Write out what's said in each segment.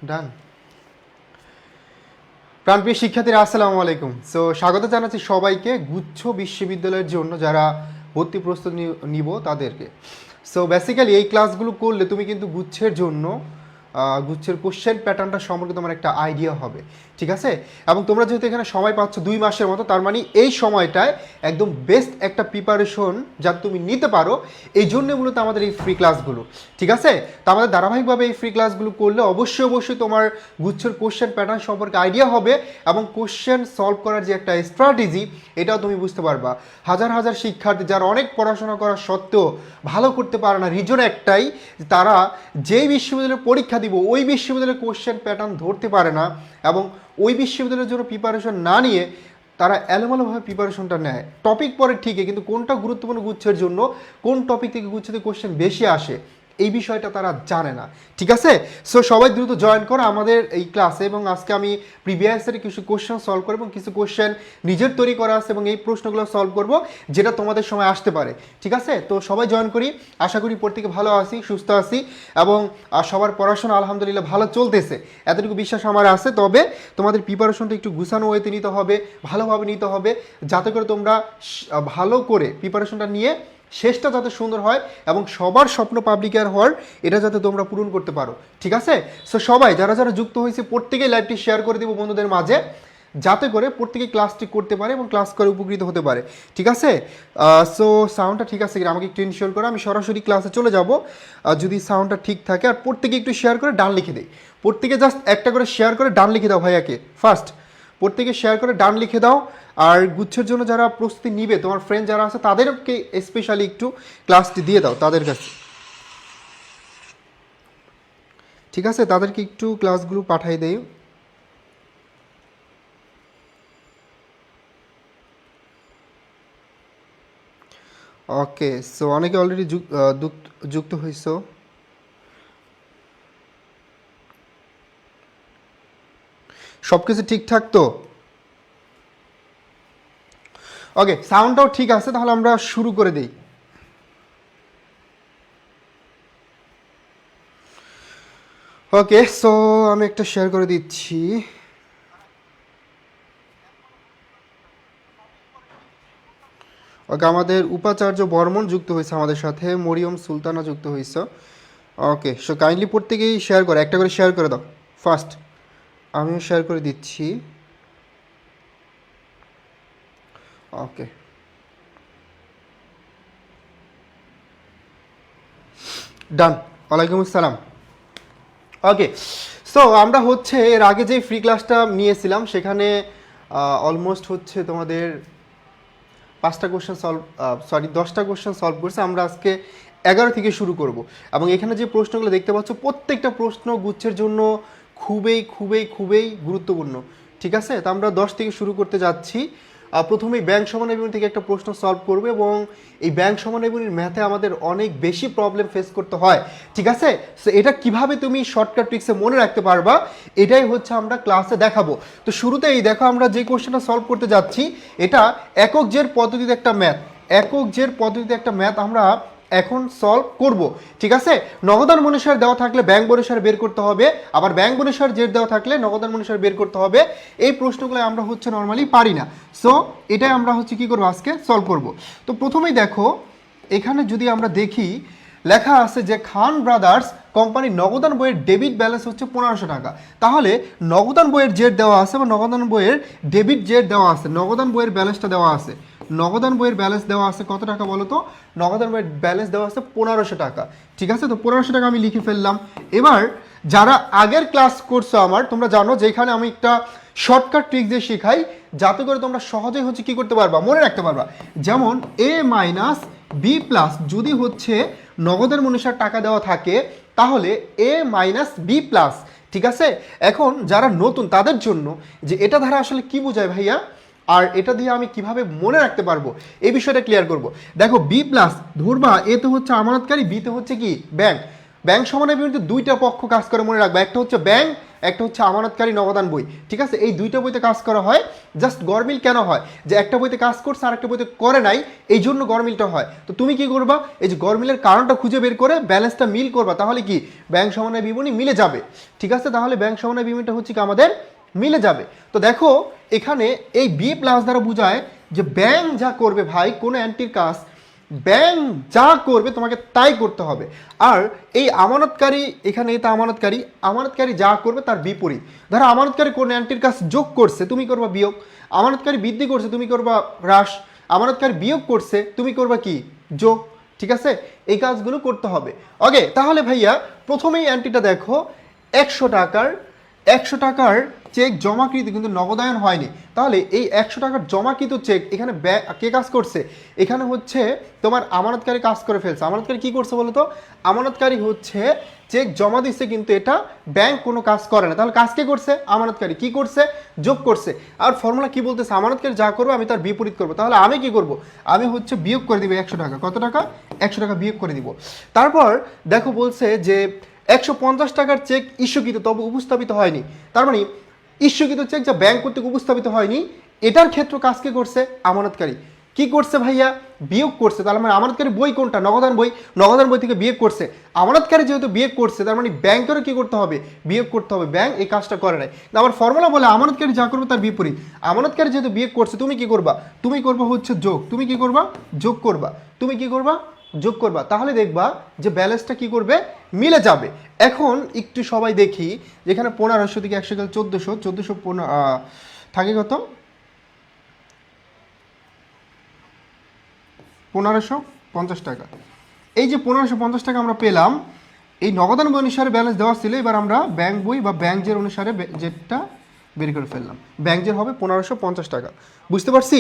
ডান। প্রাণপ্রিয় শিক্ষার্থীরা আসসালামু আলাইকুম। সো স্বাগত জানাচ্ছি সবাইকে গুচ্ছ বিশ্ববিদ্যালয়ের জন্য যারা ভর্তি প্রস্তুতি নিব তাদেরকে। সো বেসিক্যালি এই ক্লাসগুলো করলে তুমি কিন্তু গুচ্ছের জন্য গুচ্ছের কোশ্চেন প্যাটার্নটা সম্পর্কে তোমার একটা আইডিয়া হবে, ঠিক আছে? এবং তোমরা যেহেতু এখানে সময় পাচ্ছ 2 মাসের মতো, তার মানে এই সময়টায় একদম বেস্ট একটা প্রিপারেশন যাতে তুমি নিতে পারো, এই জন্য মূলত আমাদের এই ফ্রি ক্লাসগুলো, ঠিক আছে? তো আমাদের ধারাবাহিকভাবে এই ফ্রি ক্লাসগুলো করলে অবশ্যই তোমার গুচ্ছের কোশ্চেন প্যাটার্ন সম্পর্কে আইডিয়া হবে এবং কোশ্চেন সলভ করার যে একটা স্ট্র্যাটেজি এটাও তুমি বুঝতে পারবা। হাজার হাজার শিক্ষার্থী যারা অনেক পড়াশোনা করা সত্ত্বেও ভালো করতে পারে না, রিজন একটাই, তারা যেই বিশ্ববিদ্যালয়ে পরীক্ষা দিব ওই বিশ্ববিদ্যালয়ের কোশ্চেন প্যাটার্ন ধরতে পারে না এবং ওই বিশ্ববিদ্যালয়ের জন্য প্রিপারেশন না নিয়ে তারা এলোমেলোভাবে প্রিপারেশনটা নেয়। টপিক পরে ঠিকই, কিন্তু কোনটা গুরুত্বপূর্ণ গুচ্ছের জন্য, কোন টপিক থেকে গুচ্ছতে কোশ্চেন বেশি আসে এই বিষয়টা তারা জানে না, ঠিক আছে? সো সবাই দ্রুত জয়েন করো আমাদের এই ক্লাসে। এবং আজকে আমি প্রিভিয়াসের কিছু কোশ্চেন সলভ করবো এবং কিছু কোশ্চেন নিজের তৈরি করা আছে এবং এই প্রশ্নগুলো সলভ করব যেটা তোমাদের সময় আসতে পারে, ঠিক আছে? তো সবাই জয়েন করি। আশা করি প্রত্যেকে ভালো আছি, সুস্থ আছি এবং সবার পড়াশোনা আলহামদুলিল্লাহ ভালো চলতেছে, এতটুকু বিশ্বাস আমার আছে। তবে তোমাদের প্রিপারেশনটা একটু গুছানো ওয়েতে নিতে হবে, ভালোভাবে নিতে হবে, যাতে করে তোমরা ভালো করে প্রিপারেশনটা নিয়ে শেষটা যাতে সুন্দর হয় এবং সবার স্বপ্ন পাবলিকের হওয়ার, এটা যাতে তোমরা পূরণ করতে পারো, ঠিক আছে? সো সবাই যারা যারা যুক্ত হয়েছে প্রত্যেকেই লাইভটি শেয়ার করে দেবো বন্ধুদের মাঝে, যাতে করে প্রত্যেকে ক্লাসটি করতে পারে এবং ক্লাস করে উপকৃত হতে পারে, ঠিক আছে? সো সাউন্ডটা ঠিক আছে কিনা আমাকে একটু ইনশিওর করো, আমি সরাসরি ক্লাসে চলে যাব যদি সাউন্ডটা ঠিক থাকে। আর প্রত্যেকে একটু শেয়ার করে ডান লিখে দেয়, প্রত্যেকে জাস্ট একটা করে শেয়ার করে ডান লিখে দাও ভাইয়াকে ফার্স্ট, প্রত্যেকে শেয়ার করে ডান লিখে দাও। আর গুচ্ছের জন্য যারা প্রস্তুতি নিবে, তোমার ফ্রেন্ড যারা আছে তাদেরকে স্পেশালি একটু ক্লাসটি দিয়ে দাও তাদের কাছে, ঠিক আছে? তাদেরকে একটু ক্লাসগুলো পাঠিয়ে দেই। ওকে, সো অনেকে অলরেডি যুক্ত হয়েছো। সব কিছু ঠিকঠাক তো? ওকে, সাউন্ডটাও ঠিক আছে, তাহলে আমরা শুরু করে দিই। ওকে, সো আমি একটা শেয়ার করে দিচ্ছি। ওকে, আমাদের উপাচার্য বর্মন যুক্ত হয়েছে আমাদের সাথে, মরিয়ম সুলতানা যুক্ত হয়েছে। ওকে, সো কাইন্ডলি প্রত্যেকেই শেয়ার করো, একটা করে শেয়ার করে দাও ফার্স্ট। আমিও শেয়ার করে দিচ্ছি। ওকে, ডান। ওয়ালাইকুম আসসালাম। ওকে, সো আমরা হচ্ছে এর আগে যে ফ্রি ক্লাসটা নিয়েছিলাম সেখানে অলমোস্ট হচ্ছে তোমাদের 5টা কোশ্চেন সলভ, সরি 10টা কোশ্চেন সলভ করছে। আমরা আজকে 11 থেকে শুরু করব এবং এখানে যে প্রশ্নগুলো দেখতে পাচ্ছ প্রত্যেকটা প্রশ্ন গুচ্ছের জন্য খুবই খুবই খুবই গুরুত্বপূর্ণ, ঠিক আছে? তো আমরা 10 থেকে শুরু করতে যাচ্ছি। প্রথমেই ব্যাংক সমানুপাতিক থেকে একটা প্রশ্ন সলভ করবে এবং এই ব্যাংক সমানুপাতিক ম্যাথে আমাদের অনেক বেশি প্রবলেম ফেস করতে হয়, ঠিক আছে? সো এটা কিভাবে তুমি শর্টকাট ট্রিক্সে মনে রাখতে পারবা, এটাই হচ্ছে আমরা ক্লাসে দেখাবো। তো শুরুতেই দেখো আমরা যে কোশ্চেনটা সলভ করতে যাচ্ছি এটা একক জের পদ্ধতিতে একটা ম্যাথ, একক জের পদ্ধতিতে একটা ম্যাথ আমরা এখন সলভ করব, ঠিক আছে? নগদান মনীষার দেওয়া থাকলে ব্যাংক বনিসার বের করতে হবে, আবার ব্যাংক বনিসার জের দেওয়া থাকলে নগদান মনীষার বের করতে হবে। এই প্রশ্নগুলো আমরা হচ্ছে নর্মালি পারি না, সো এটাই আমরা হচ্ছে কি করবো আজকে সলভ করব। তো প্রথমেই দেখো এখানে যদি আমরা দেখি লেখা আছে যে খান ব্রাদার্স কোম্পানির নগদান বইয়ের ডেবিট ব্যালেন্স হচ্ছে 1500 টাকা। তাহলে নগদান বইয়ের জের দেওয়া আছে বা নগদান বইয়ের ডেবিট জের দেওয়া আছে, নগদান বইয়ের ব্যালেন্সটা দেওয়া আছে, নগদান বইয়ের ব্যালেন্স দেওয়া আছে কত টাকা বলো তো? নগদান বইয়ের ব্যালেন্স দেওয়া আছে 1500 টাকা, ঠিক আছে? তো 1500 টাকা আমি লিখে ফেললাম। এবার যারা আগের ক্লাস করছো আমার, তোমরা জানো যে এখানে আমি একটা শর্টকাট ট্রিক দিয়ে শেখাই যাতে করে তোমরা সহজেই হচ্ছে কি করতে পারবা, মনে রাখতে পারবা। যেমন এ মাইনাস বি প্লাস যদি হচ্ছে নগদের মনীষার টাকা দেওয়া থাকে তাহলে এ মাইনাস বি প্লাস, ঠিক আছে? এখন যারা নতুন তাদের জন্য যে এটা দ্বারা আসলে কি বোঝায় ভাইয়া আর এটা দিয়ে আমি কিভাবে মনে রাখতে পারবো এই বিষয়টা ক্লিয়ার করব। দেখো বি প্লাস ধরবা এ তো হচ্ছে আমানতকারী, বি তো হচ্ছে কি ব্যাংক। ব্যাংক সমানের বিপরীতে দুইটা পক্ষ কাজ করে মনে রাখবা, একটা হচ্ছে ব্যাংক, একটা হচ্ছে আমানতকারী নগদান বই, ঠিক আছে? এই দুইটা বইতে কাজ করা হয় জাস্ট গরমিল কেন হয়, যে একটা বইতে কাজ করছে আর একটা বইতে করে নাই, এই জন্য গরমিলটা হয়। তো তুমি কি করবা, এই যে গরমিলের কারণটা খুঁজে বের করে ব্যালেন্সটা মিল করবা, তাহলে কি ব্যাংক সমন্বয় বিবরণী মিলে যাবে। ঠিক আছে, তাহলে ব্যাংক সমন্বয় বিবরণীটা হচ্ছে কি আমাদের মিলে যাবে। তো দেখো এখানে এই বি প্লাস দ্বারা বোঝায় যে ব্যাংক যা করবে ভাই, কোনো অ্যান্টির কাজ ব্যাংক যা করবে তোমাকে তাই করতে হবে। আর এই আমানতকারী, এখানে এটা আমানতকারী, আমানতকারী যা করবে তার বিপরীত। ধরো আমানতকারী কোন অ্যান্টির কাজ যোগ করছে, তুমি করবা বিয়োগ। আমানতকারী বৃদ্ধি করছে, তুমি করবা হ্রাস। আমানতকারী বিয়োগ করছে, তুমি করবা কি যোগ। ঠিক আছে, এই কাজগুলো করতে হবে। ওকে, তাহলে ভাইয়া প্রথমেই অ্যান্টিটা দেখো, 100 টাকার চেক জমাকৃত কিন্তু নগদায়ন হয়নি। তাহলে এই 100 টাকার জমাকৃত চেক এখানে কে কাজ করছে, এখানে হচ্ছে তোমার আমানতকারী কাজ করে ফেলছে। আমানতকারী কি করছে বলো তো, আমানতকারী হচ্ছে চেক জমা দিচ্ছে, কিন্তু এটা ব্যাংক কোনো কাজ করে না। তাহলে কাজ কে করছে, আমানতকারী। কি করছে, যোগ করছে। আর ফর্মুলা কি বলতেছে, আমানতকারী যা করবে আমি তার বিপরীত করবো। তাহলে আমি কি করব, আমি হচ্ছে বিয়োগ করে দিব 100 টাকা। কত টাকা, 100 টাকা বিয়োগ করে দিব। তারপর দেখো বলছে যে 150 টাকার চেক ইস্যুকৃত তবে উপস্থাপিত হয়নি। তার মানে ইস্যুকৃত চেক যা ব্যাংক কর্তৃক উপস্থাপিত হয়নি, এটার ক্ষেত্রে কাজ কে করছে, আমানতকারী। কি করছে ভাইয়া, বিয়োগ করছে। তার মানে আমানতকারী বই কোনটা, নগদান বই, নগদান বই থেকে বিয়োগ করছে। আমানতকারী যেহেতু বিয়োগ করছে, তার মানে ব্যাংকেরও কি করতে হবে, বিয়োগ করতে হবে। ব্যাংক এই কাজটা করে নাই। আমার ফর্মুলা বলে আমানতকারী যা করবে তার বিপরীত। আমানতকারী যেহেতু বিয়োগ করছে, তুমি কি করবা, তুমি করবা হচ্ছে যোগ। তুমি কি করবা, যোগ করবা। তুমি কি করবা, যোগ করবা। তাহলে দেখবা যে ব্যালেন্সটা কি করবে, মিলে যাবে। এখন একটু সবাই দেখি, যেখানে 1500 থেকে 100 গেলে 1400, 1400 থাকে কত, 1550 টাকা। এই যে 1550 টাকা আমরা পেলাম, এই নগদান বই অনুসারে ব্যালেন্স দেওয়া ছিল। এবার আমরা ব্যাংক বই বা ব্যাংক জের অনুসারে যেটা বের করে ফেললাম। ব্যাংক জের হবে 1550 টাকা। বুঝতে পারছি,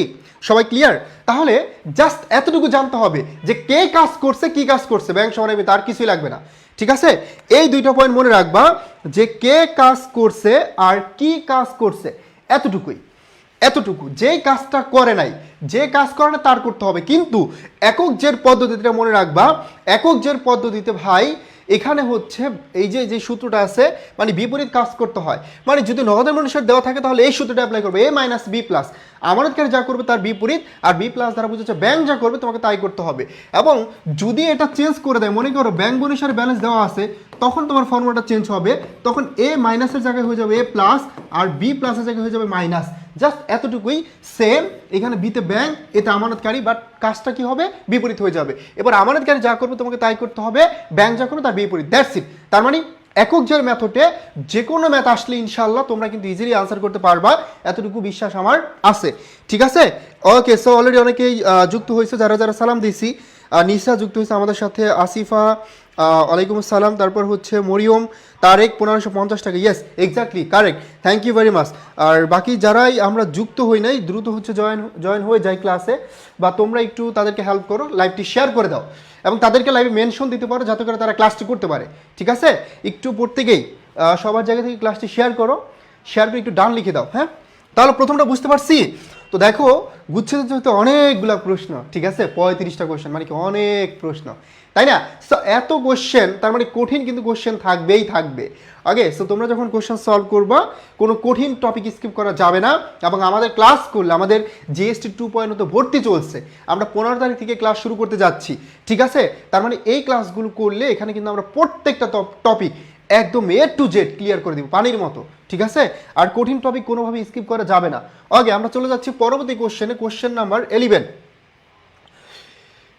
সবাই ক্লিয়ার? তাহলে জাস্ট এতটুকু জানতে হবে যে কে কাজ করছে, কি কাজ করছে, ব্যাংক সমন্বয় তার কিছুই লাগবে না। ঠিক আছে, এই দুইটা পয়েন্ট মনে রাখবা, যে কে কাজ করছে আর কি কাজ করছে, এতটুকুই। এতটুকু, যে কাজটা করে নাই, যে কাজ করে না তার করতে হবে। কিন্তু একক জের পদ্ধতিটা মনে রাখবা, একক জের পদ্ধতিতে ভাই এখানে হচ্ছে এই যে সূত্রটা আছে, মানে বিপরীত কাজ করতে হয়। মানে যদি নগদান অনুসারে দেওয়া থাকে তাহলে এই সূত্রটা অ্যাপ্লাই করবে, এ মাইনাস বি প্লাস। আমানতকারী যা করবে তার বিপরীত, আর বি প্লাস দ্বারা বুঝেছে ব্যাংক যা করবে তোমাকে তাই করতে হবে। এবং যদি এটা চেঞ্জ করে দেয়, মনে করো ব্যাংক অনুসারে ব্যালেন্স দেওয়া আছে, তখন তোমার ফর্মুলাটা চেঞ্জ হবে। তখন এ মাইনাসের জায়গায় হয়ে যাবে এ প্লাস, আর বি প্লাসের জায়গায় হয়ে যাবে মাইনাস। জাস্ট এতটুকুই। সেম এখানে বিতে ব্যাংক, এটা আমানতকারী, বাট কাজটা কি হবে, বিপরীত হয়ে যাবে। এবার আমানতকারী যা করবে তোমাকে তাই করতে হবে, ব্যাংক যা করবে তার বিপরীত। That's it. তার মানে একক জের মেথডে যে কোনো ম্যাথ আসলে ইনশাল্লাহ তোমরা কিন্তু ইজিলি আনসার করতে পারবা, এতটুকু বিশ্বাস আমার আছে। ঠিক আছে, ওকে। সো অলরেডি অনেকেই যুক্ত হয়েছে, যারা যারা সালাম দিয়েছি। নিসা যুক্ত হয়েছে আমাদের সাথে, আসিফা ওয়ালাইকুম আসসালাম, তারপর হচ্ছে মরিয়ম, তারেক 1550 টাকা। Yes, exactly correct, thank you very much. আর বাকি যারাই আমরা যুক্ত হই নাই, দ্রুত হচ্ছে জয়েন হয়ে যায় ক্লাসে, বা তোমরা একটু তাদেরকে হেল্প করো, লাইভটি শেয়ার করে দাও, এবং তাদেরকে লাইভে মেনশন দিতে পারো যাতে করে তারা ক্লাসটি করতে পারে। ঠিক আছে, একটু প্রত্যেকেই সবার জায়গা থেকে ক্লাসটি শেয়ার করো, শেয়ার করে একটু ডান লিখে দাও। হ্যাঁ, তাহলে প্রথমটা বুঝতে পারছি। তো দেখো গুচ্ছেদের হতে অনেকগুলো প্রশ্ন, ঠিক আছে, 35টা কোশ্চেন, মানে কি অনেক প্রশ্ন, তাই না? সো এত কোশ্চেন, তার মানে কঠিন কিন্তু কোশ্চেন থাকবেই থাকবে। ওকে, সো তোমরা যখন কোশ্চেন সলভ করবা, কোনো কঠিন টপিক স্কিপ করা যাবে না। এবং আমাদের ক্লাস করলে, আমাদের জিএসটি 2.0 তো ভর্তি চলছে, আমরা 15 তারিখ থেকে ক্লাস শুরু করতে যাচ্ছি। ঠিক আছে, তার মানে এই ক্লাসগুলো করলে এখানে কিন্তু আমরা প্রত্যেকটা টপিক একদম এ টু জেড ক্লিয়ার করে দিব, পানির মতো। ঠিক আছে, আর কঠিন টপিক কোনোভাবে স্কিপ করা যাবে না। ওকে, আমরা চলে যাচ্ছি পরবর্তী কোশ্চেনে, কোশ্চেন নাম্বার 11।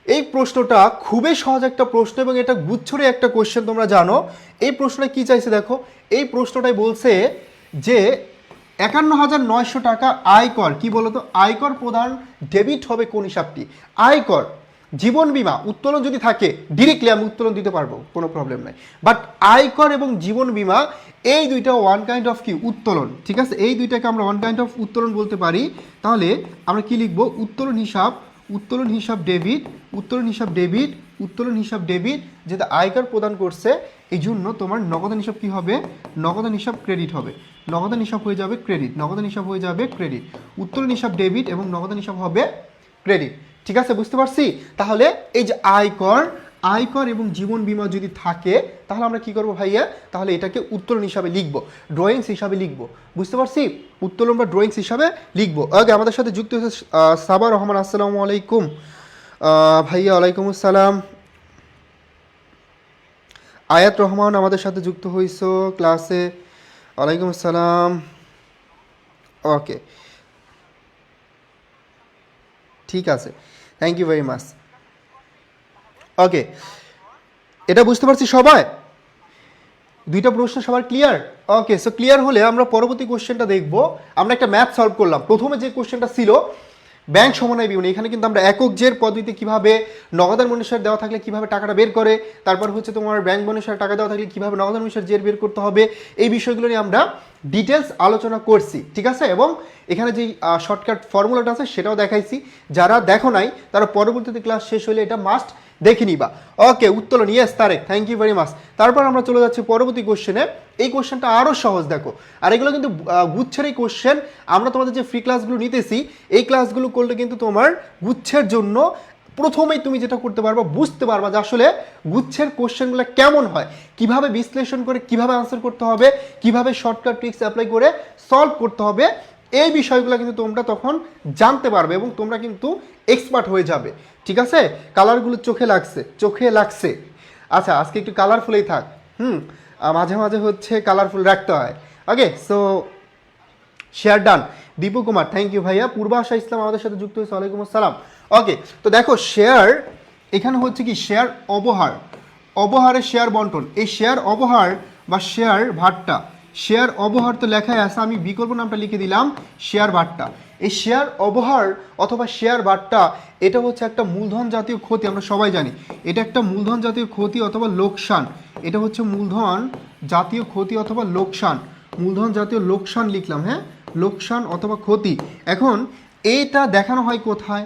এই প্রশ্নটা খুবই সহজ একটা প্রশ্ন, এবং এটা গুচ্ছরে একটা কোশ্চেন, তোমরা জানো। এই প্রশ্নটা কি চাইছে দেখো, এই প্রশ্নটাই বলছে যে 51,900 টাকা আয়কর, কি বলতো, আয়কর প্রদান ডেবিট হবে কোন হিসাবটি? আয়কর, জীবন বীমা, উত্তোলন যদি থাকে ডিরেক্টলি আমি উত্তোলন দিতে পারবো, কোনো প্রবলেম নাই। বাট আয়কর এবং জীবন বীমা এই দুইটা ওয়ান কাইন্ড অফ কি, উত্তোলন। ঠিক আছে, এই দুইটাকে আমরা ওয়ান কাইন্ড অফ উত্তোলন বলতে পারি। তাহলে আমরা কি লিখবো, উত্তোলন হিসাব, উত্তোলন হিসাব ডেবিট, উত্তোলন হিসাব ডেবিট, উত্তোলন হিসাব ডেবিট। যেটা আয়কর প্রদান করছে, এই জন্য তোমার নগদান হিসাব কি হবে, নগদান হিসাব ক্রেডিট হবে। নগদান হিসাব হয়ে যাবে ক্রেডিট, নগদান হিসাব হয়ে যাবে ক্রেডিট। উত্তোলন হিসাব ডেবিট এবং নগদান হিসাব হবে ক্রেডিট। ঠিক আছে, বুঝতে পারছি। তাহলে এই যে আয়কর, আয়কর এবং জীবন বীমা যদি থাকে তাহলে আমরা কি করব ভাইয়া, তাহলে এটাকে উত্তোলন হিসাবে লিখব, ড্রয়িংস হিসাবে লিখব। বুঝতে পারছি, উত্তোলন বা ড্রয়িংস হিসাবে লিখব। ওকে, আমাদের সাথে যুক্ত হয়েছে সাবা রহমান, আসসালামু আলাইকুম ভাইয়া। ওয়ালাইকুম আসসালাম। আয়াত রহমান আমাদের সাথে যুক্ত হয়েছো ক্লাসে, ওয়ালাইকুম আসসালাম। ওকে, ঠিক আছে, থ্যাংক ইউ ভেরি মাচ। ওকে, এটা বুঝতে পারছি সবাই, দুইটা প্রশ্ন সবার ক্লিয়ার? ওকে, সো ক্লিয়ার হলে আমরা পরবর্তী কোশ্চেনটা দেখব। আমরা একটা ম্যাথ সলভ করলাম। প্রথমে যে কোশ্চেনটা ছিল ব্যাংক সমন্বয় বিবরণী, এখানে কিন্তু আমরা একক জের পদ্ধতিতে কিভাবে নগদান অনুসারে দেওয়া থাকলে কিভাবে টাকাটা বের করে, তারপর হচ্ছে তোমার ব্যাংক অনুসারে টাকা দেওয়া থাকলে কিভাবে নগদান অনুসারে জের বের করতে হবে, এই বিষয়গুলো নিয়ে আমরা ডিটেলস আলোচনা করছি, ঠিক আছে। এবং এখানে যে শর্টকাট ফর্মুলাটা আছে সেটাও দেখাইছি। যারা দেখো নাই তারা পরবর্তীতে ক্লাস শেষ হলে এটা মাস্ট দেখে নিবা। ওকে, উত্তোলন, yes Tarek, thank you very much. তারপর আমরা চলে যাচ্ছি পরবর্তী কোশ্চেনে। এই কোশ্চেনটা আরও সহজ, দেখো। আর এগুলো কিন্তু গুচ্ছের এই কোশ্চেন, আমরা তোমাদের যে ফ্রি ক্লাসগুলো নিতেছি এই ক্লাসগুলো করলে কিন্তু তোমার গুচ্ছের জন্য প্রথমেই তুমি যেটা করতে পারবা, বুঝতে পারবা যে আসলে গুচ্ছের কোশ্চেনগুলো কেমন হয়, কিভাবে বিশ্লেষণ করে কিভাবে আনসার করতে হবে, কিভাবে শর্টকাট ট্রিক্স অ্যাপ্লাই করে সলভ করতে হবে, এই বিষয়গুলো কিন্তু তোমরা তখন জানতে পারবে এবং তোমরা কিন্তু এক্সপার্ট হয়ে যাবে, ঠিক আছে। কালারগুলো চোখে লাগছে, চোখে লাগছে। আচ্ছা, আজকে একটু কালারফুলই থাক, মাঝে মাঝে হচ্ছে কালারফুল রাখতে হয়। Okay, so share done. Dipu Kumar, thank you ভাইয়া। পূর্বাশা ইসলাম আমাদের সাথে যুক্ত হয়েছে, ওয়ালাইকুম আসসালাম। ওকে, তো দেখো শেয়ার, এখানে হচ্ছে কি শেয়ার অবহার, অবহারের শেয়ার বন্টন। এই শেয়ার অবহার বা শেয়ার ভাট্টা, শেয়ার অবহার তো লেখাই আছে, আমি বিকল্প নামটা লিখে দিলাম শেয়ার ভাট্টা। এই শেয়ার অবহার অথবা শেয়ার ভাট্টা এটা হচ্ছে একটা মূলধন জাতীয় ক্ষতি, আমরা সবাই জানি এটা একটা মূলধন জাতীয় ক্ষতি অথবা লোকসান। এটা হচ্ছে মূলধন জাতীয় ক্ষতি অথবা লোকসান, মূলধন জাতীয় লোকসান লিখলাম, হ্যাঁ, লোকসান অথবা ক্ষতি। এখন এইটা দেখানো হয় কোথায়?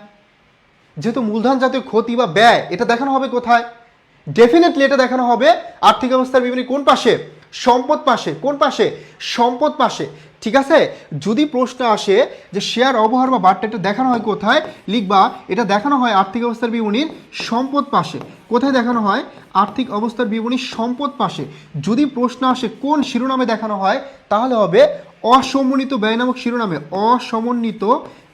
যেহেতু মূলধন জাতীয় ক্ষতি বা ব্যয়, এটা দেখানো হবে কোথায়? ডেফিনেটলি এটা দেখানো হবে আর্থিক অবস্থার বিবরণী কোন পাশে? সম্পদ পাশে। কোন পাশে? সম্পদ পাশে, ঠিক আছে। যদি প্রশ্ন আসে যে শেয়ার অবহার বা বাট্টা এটা দেখানো হয় কোথায়, লিখবা এটা দেখানো হয় আর্থিক অবস্থার বিবরণীর সম্পদ পাশে। কোথায় দেখানো হয়? আর্থিক অবস্থার বিবরণীর সম্পদ পাশে। যদি প্রশ্ন আসে কোন শিরোনামে দেখানো হয়, তাহলে হবে অসমন্বিত ব্যয় নামক শিরোনামে, অসমন্বিত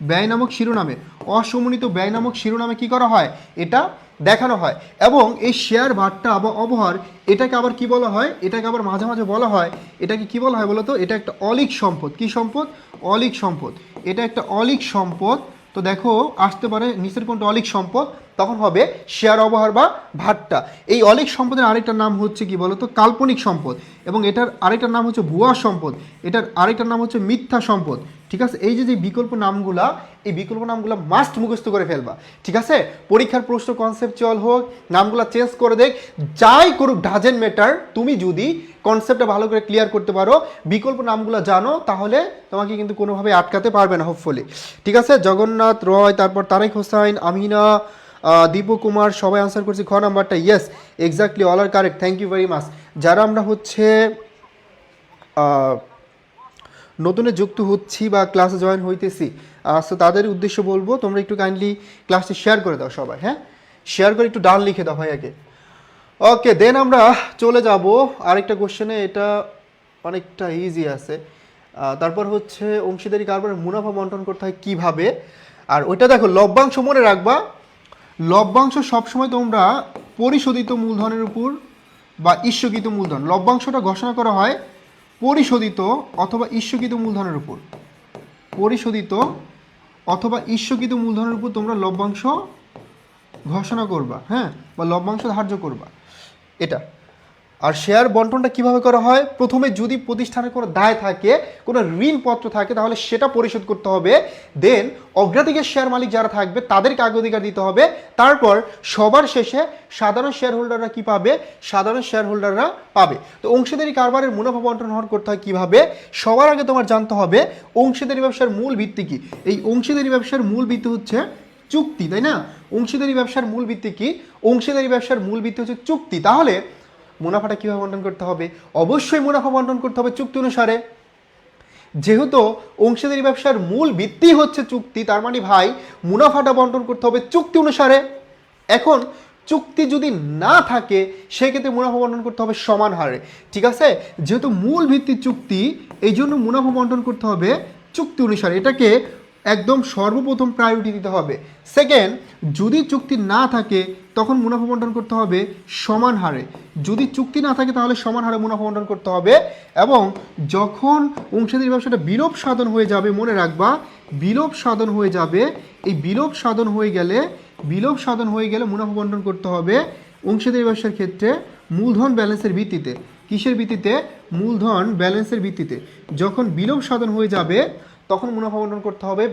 ব্যয় নামক শিরোনামে। অসমন্বিত ব্যয় নামক শিরোনামে কি করা হয়? এটা দেখানো হয়। এবং এই শেয়ার ভাট্টা বা অবহার এটাকে আবার কি বলা হয়? এটাকে আবার মাঝে মাঝে বলা হয়, এটাকে কি বলা হয় বলো তো? এটা একটা অলিক সম্পদ। কি সম্পদ? অলিক সম্পদ। এটা একটা অলিক সম্পদ। তো দেখো আসতে পারে নিচের কোনটা অলিক সম্পদ, তখন হবে শেয়ার অবহার বা ভাট্টা। এই অলিক সম্পদের আরেকটা নাম হচ্ছে কি বলতো? কাল্পনিক সম্পদ। এবং এটার আরেকটার নাম হচ্ছে ভুয়া সম্পদ, এটার আরেকটার নাম হচ্ছে মিথ্যা সম্পদ, ঠিক আছে। এই যে যে বিকল্প নামগুলা, এই বিকল্প নামগুলো মাস্ট মুখস্থ করে ফেলবা, ঠিক আছে। পরীক্ষার প্রশ্ন কনসেপচুয়াল হোক, নামগুলো চেঞ্জ করে দেখ, যাই করুক ডাজেন্ট ম্যাটার, তুমি যদি কনসেপ্টটা ভালো করে ক্লিয়ার করতে পারো, বিকল্প নামগুলো জানো, তাহলে তোমাকে কিন্তু কোনোভাবে আটকাতে পারবে না হোপফুলি, ঠিক আছে। জগন্নাথ রয়, তারপর তারেক হোসাইন, আমিনা, দীপু কুমার, সবাই আনসার করছি খ নাম্বারটা। Yes, exactly, all are correct, thank you very much. যারা আমরা হচ্ছে নতুনে যুক্ত হচ্ছি বা ক্লাসে জয়েন হইতেছি, সো তাদের উদ্দেশ্য বলবো তোমরা একটু কাইন্ডলি ক্লাসটি শেয়ার করে দাও সবাই, হ্যাঁ, শেয়ার করে একটু ডান লিখে দাও ভাইয়াকে। ওকে, দেন আমরা চলে যাব আরেকটা কোশ্চেনে, এটা অনেকটা ইজি আছে। তারপর হচ্ছে অংশীদারি কারবারের মুনাফা বন্টন করতে হয় কীভাবে। আর ওইটা দেখো, লভ্যাংশ মনে রাখবা, লভ্যাংশ সবসময় তোমরা পরিশোধিত মূলধনের উপর বা ঈর্ষকৃত মূলধন, লভ্যাংশটা ঘোষণা করা হয় পরিশোধিত অথবা ঈর্ষকৃত মূলধনের উপর, পরিশোধিত অথবা ঈর্ষকৃত মূলধনের উপর তোমরা লভ্যাংশ ঘোষণা করবা, হ্যাঁ, বা লভ্যাংশ ধার্য করবা এটা। আর শেয়ার বন্টনটা কিভাবে করা হয়? প্রথমে যদি প্রতিষ্ঠানের কোনো দায় থাকে, কোনো ঋণপত্র থাকে, তাহলে সেটা পরিশোধ করতে হবে। দেন অগ্রাধিকার শেয়ার মালিক যারা থাকবে তাদেরকে অগ্রাধিকার দিতে হবে। তারপর সবার শেষে সাধারণ শেয়ার হোল্ডাররা কি পাবে? সাধারণ শেয়ার হোল্ডাররা পাবে। তো অংশীদারি কারবারের মুনাফা বন্টন করতে হয় কীভাবে? সবার আগে তোমার জানতে হবে অংশীদারি ব্যবসার মূল ভিত্তি কী। এই অংশীদারি ব্যবসার মূল ভিত্তি হচ্ছে চুক্তি, তাই না? অংশীদারি ব্যবসার মূল ভিত্তি কী? অংশীদারি ব্যবসার মূল ভিত্তি হচ্ছে চুক্তি। তাহলে মুনাফাটা কীভাবে বন্টন করতে হবে? অবশ্যই মুনাফা বন্টন করতে হবে চুক্তি অনুসারে। যেহেতু অংশীদারি ব্যবসার মূল ভিত্তি হচ্ছে চুক্তি, তার মানে ভাই মুনাফাটা বন্টন করতে হবে চুক্তি অনুসারে। এখন চুক্তি যদি না থাকে সেক্ষেত্রে মুনাফা বন্টন করতে হবে সমান হারে, ঠিক আছে? যেহেতু মূল ভিত্তির চুক্তি এই জন্য মুনাফা বন্টন করতে হবে চুক্তি অনুসারে, এটাকে একদম সর্বপ্রথম প্রায়োরিটি দিতে হবে। সেকেন্ড, যদি চুক্তি না থাকে তখন মুনাফা বন্টন করতে হবে সমান হারে, যদি চুক্তি না থাকে তাহলে সমান হারে মুনাফা বন্টন করতে হবে। এবং যখন অংশীদারি ব্যবসাটা বিলোপ সাধন হয়ে যাবে, মনে রাখবা বিলোপ সাধন হয়ে যাবে, এই বিলোপ সাধন হয়ে গেলে মুনাফা বন্টন করতে হবে অংশীদারি ব্যবসার ক্ষেত্রে মূলধন ব্যালেন্সের ভিত্তিতে। কিসের ভিত্তিতে? মূলধন ব্যালেন্সের ভিত্তিতে। যখন বিলোপ সাধন হয়ে যাবে তখন মুনাফা বন্টন করতে হবে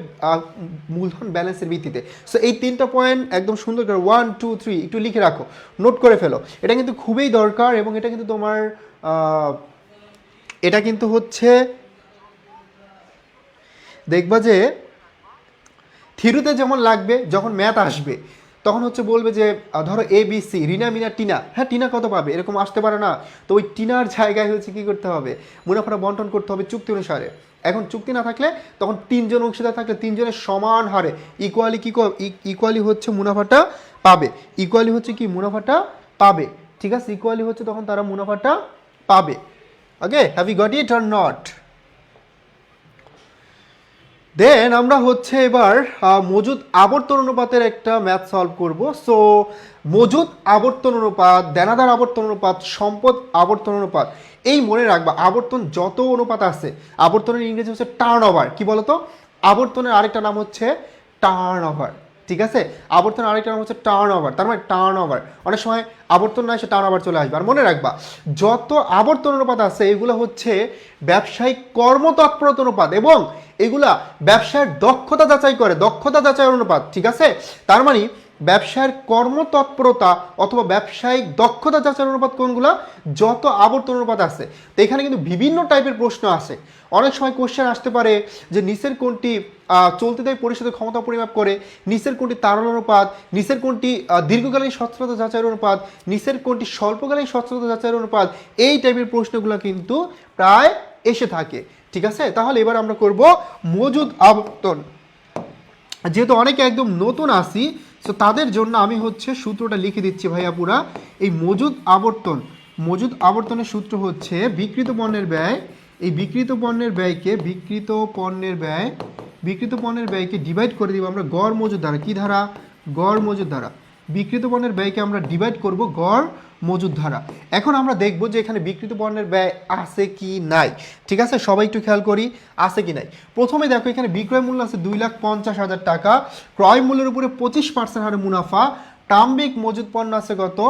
মূলধন ব্যালেন্সের ভিত্তিতে। সো এই 3টা পয়েন্ট একদম সুন্দর করে 1 2 3 একটু লিখে রাখো, নোট করে ফেলো, এটা কিন্তু খুবই দরকার। এবং এটা কিন্তু তোমার এটা কিন্তু হচ্ছে দেখবা যে থিওরিতে যেমন লাগবে, যখন ম্যাথ আসবে তখন হচ্ছে বলবে যে ধরো এ বি সি, রিনা মিনা টিনা, হ্যাঁ টিনা কত পাবে, এরকম আসতে পারে না? তো ওই টিনার জায়গায় হচ্ছে কি করতে হবে, মুনাফাটা বন্টন করতে হবে চুক্তি অনুসারে। এখন চুক্তি না থাকলে তখন 3জন অংশীদার থাকলে 3জনের সমান হারে ইকুয়ালি হচ্ছে মুনাফাটা পাবে, ইকুয়ালি হচ্ছে কি মুনাফাটা পাবে, ঠিক আছে? ইকুয়ালি হচ্ছে তখন তারা মুনাফাটা পাবে। Okay, have you got it or not? Then আমরা হচ্ছে এবার মজুদ আবর্তন অনুপাতের একটা ম্যাথ সলভ করব। সো মজুদ আবর্তন অনুপাত, দেনাদার আবর্তন অনুপাত, সম্পদ আবর্তন অনুপাত, এই মনে রাখবা আবর্তন যত অনুপাত আছে, আবর্তনের ইংরেজি হচ্ছে টার্ন ওভার। কি বলতো? আবর্তনের আরেকটা নাম হচ্ছে টার্ন ওভার, ঠিক আছে? আবর্তনের আরেকটা নাম হচ্ছে টার্ন ওভার, তার মানে টার্ন ওভার। অনেক সময় আবর্তন না এসে টার্ন ওভার চলে আসবে। আর মনে রাখবা যত আবর্তন অনুপাত আছে এগুলো হচ্ছে ব্যবসায়িক কর্মতৎপরতা অনুপাত, এবং এগুলা ব্যবসায়ের দক্ষতা যাচাই করে, দক্ষতা যাচাই অনুপাত, ঠিক আছে? তার মানে ব্যবসায়ের কর্মতৎপরতা অথবা ব্যবসায়িক দক্ষতা যাচাই অনুপাত কোনগুলা? যত আবর্তন অনুপাত আছে। তো এখানে কিন্তু বিভিন্ন টাইপের প্রশ্ন আসে। অনেক সময় কোশ্চেন আসতে পারে যে নিচের কোনটি চলতি দায় পরিশোধের ক্ষমতা পরিমাপ করে, নিচের কোনটি তারল অনুপাত, নিচের কোনটি দীর্ঘকালীন সচ্ছলতা যাচাইয়ের অনুপাত, নিচের কোনটি স্বল্পকালীন সচ্ছলতা যাচাইয়ের অনুপাত, এই টাইপের প্রশ্নগুলো কিন্তু প্রায় এসে থাকে, ঠিক আছে? তাহলে এবার আমরা করব মজুদ আবর্তন। যেহেতু অনেকে একদম নতুন আসি, সো তাদের জন্য আমি হচ্ছে সূত্রটা লিখে দিচ্ছি ভাইয়া পুরা। এই মজুদ আবর্তনের সূত্র হচ্ছে বিক্রিত পণ্যের ব্যয়, এই বিক্রিত পণ্যের ব্যয়কে ডিভাইড করে দিব আমরা গড় মজুদ দ্বারা। কি দ্বারা? গড় মজুদ দ্বারা। বিক্রিত পণ্যের ব্যয়কে আমরা ডিভাইড করব গড় মজুদ দ্বারা। এখন আমরা দেখব যে এখানে বিক্রিত পণ্যের ব্যয় আছে কি নাই, ঠিক আছে? সবাই একটু খেয়াল করি আছে কি নাই। প্রথমে দেখো এখানে বিক্রয় মূল্য আছে 2,50,000 টাকা, ক্রয় মূল্যের উপরে 25% হারে মুনাফা, প্রারম্ভিক মজুদ পণ্য আছে কত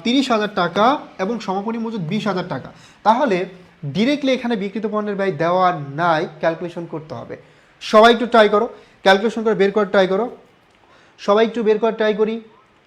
30,000 টাকা, এবং সমাপনী মজুদ 20,000 টাকা। তাহলে ডিরেক্টলি এখানে বিক্রিত পণ্যের ব্যয় দেওয়া নাই, ক্যালকুলেশন করতে হবে। সবাই একটু ট্রাই করো, ক্যালকুলেশন করে বের করার ট্রাই করো, সবাই একটু বের করার ট্রাই করি।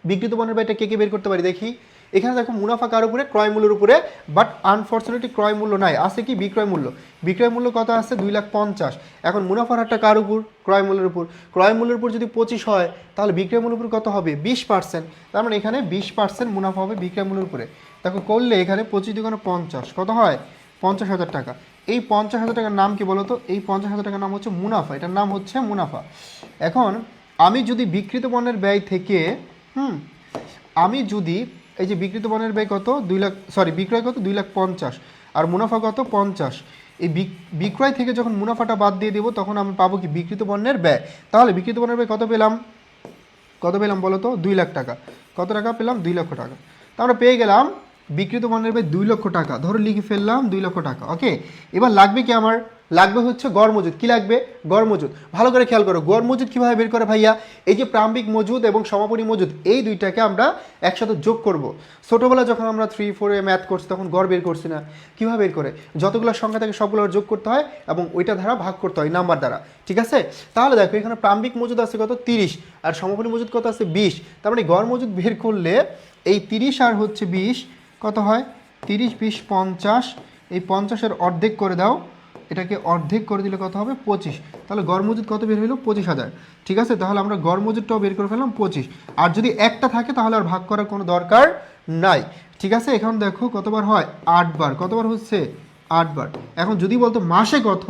বিক্রিত পণ্যের ব্যয়টা কে বের করতে পারি দেখি। এখানে দেখো মুনাফা কার উপরে? ক্রয় মূল্যের উপরে, বাট আনফর্চুনেটলি ক্রয় মূল্য নাই, আছে কি বিক্রয় মূল্য। বিক্রয় মূল্য কত আছে? 2,50,000। এখন মুনাফার হারটা কার উপর? ক্রয় মূল্যের উপর। ক্রয় মূল্যের উপর যদি 25 হয় তাহলে বিক্রয় মূল্যের উপর কত হবে? 20%। তার মানে এখানে 20% মুনাফা হবে বিক্রয় মূল্যের উপরে। দেখো করলে এখানে 25 × 50 কত হয়? 50,000 টাকা। এই 50,000 টাকার নাম কি বলো তো? এই 50,000 টাকার নাম হচ্ছে মুনাফা, এটার নাম হচ্ছে মুনাফা। এখন আমি যদি বিক্রিত পণ্যের ব্যয় থেকে আমি যদি এই যে বিক্রিত পণ্যের ব্যয় কত বিক্রয় কত 2,50,000 আর মুনাফা কত 50, এই বিক্রয় থেকে যখন মুনাফাটা বাদ দিয়ে দেবো তখন আমি পাবো কি বিক্রিত পণ্যের ব্যয়। তাহলে বিক্রিত পণ্যের ব্যয় কত পেলাম বলো তো? 2 লাখ টাকা। কত টাকা পেলাম? 2 লক্ষ টাকা। তা আমরা পেয়ে গেলাম বিক্রিত পণ্যের ব্যয় 2 লক্ষ টাকা, ধরো লিখে ফেললাম 2 লক্ষ টাকা। ওকে, এবার লাগবে কি আমার? লাগবে হচ্ছে গড় মজুদ। কি লাগবে? গড় মজুদ। ভালো করে খেয়াল করো, গড় মজুদ কীভাবে বের করে ভাইয়া? এই যে প্রারম্ভিক মজুদ এবং সমাপনী মজুদ, এই দুইটাকে আমরা একসাথে যোগ করব। ছোটোবেলা যখন আমরা 3-4-এ ম্যাথ করছি তখন গড় বের করছি না? কীভাবে বের করে? যতগুলো সংখ্যা থাকে সবগুলো যোগ করতে হয় এবং ওইটা দ্বারা ভাগ করতে হয় নাম্বার দ্বারা, ঠিক আছে? তাহলে দেখো এখানে প্রারম্ভিক মজুদ আছে কত 30 আর সমাপনী মজুদ কত আছে 20। তার মানে গড় মজুদ বের করলে এই 30 আর হচ্ছে 20 কত হয়? 30, 20, 50। এই 50-এর অর্ধেক করে দাও, এটাকে অর্ধেক করে দিলে কত হবে? 25। তাহলে গড় মজুদ কত বের হলো? 25,000, ঠিক আছে? তাহলে আমরা গড় মজুদটাও বের করে ফেললাম 25। আর যদি একটা থাকে তাহলে আর ভাগ করার কোনো দরকার নাই, ঠিক আছে? এখন দেখো কতবার হয়? 8 বার। কতবার হচ্ছে? 8 বার। এখন যদি বলতো মাসে কত,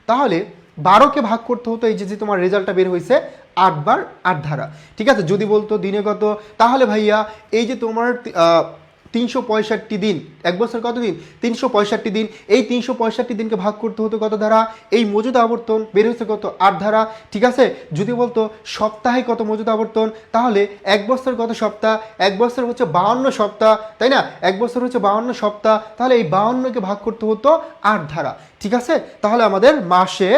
তাহলে 12কে ভাগ করতে হতো, এই যে তোমার রেজাল্টটা বের হয়েছে 8 বার 8 ধারা, ঠিক আছে। যদি বলতো দিনে কত, তাহলে ভাইয়া এই যে তোমার 365 দিন, এক বছর কত দিন, 365 দিন, এই 365 দিনকে ভাগ করতে হতো কত ধারা, এই মজুদ আবর্তন বের হয়েছে কত 8 ধারা, ঠিক আছে। যদি বলতো সপ্তাহে কত মজুদ আবর্তন, তাহলে এক বছর কত সপ্তাহ, এক বছর হচ্ছে 52 সপ্তাহ, তাই না, এক বছর হচ্ছে 52 সপ্তাহ, তাহলে এই 52কে ভাগ করতে হতো 8 ধারা, ঠিক আছে। তাহলে আমাদের মাসে,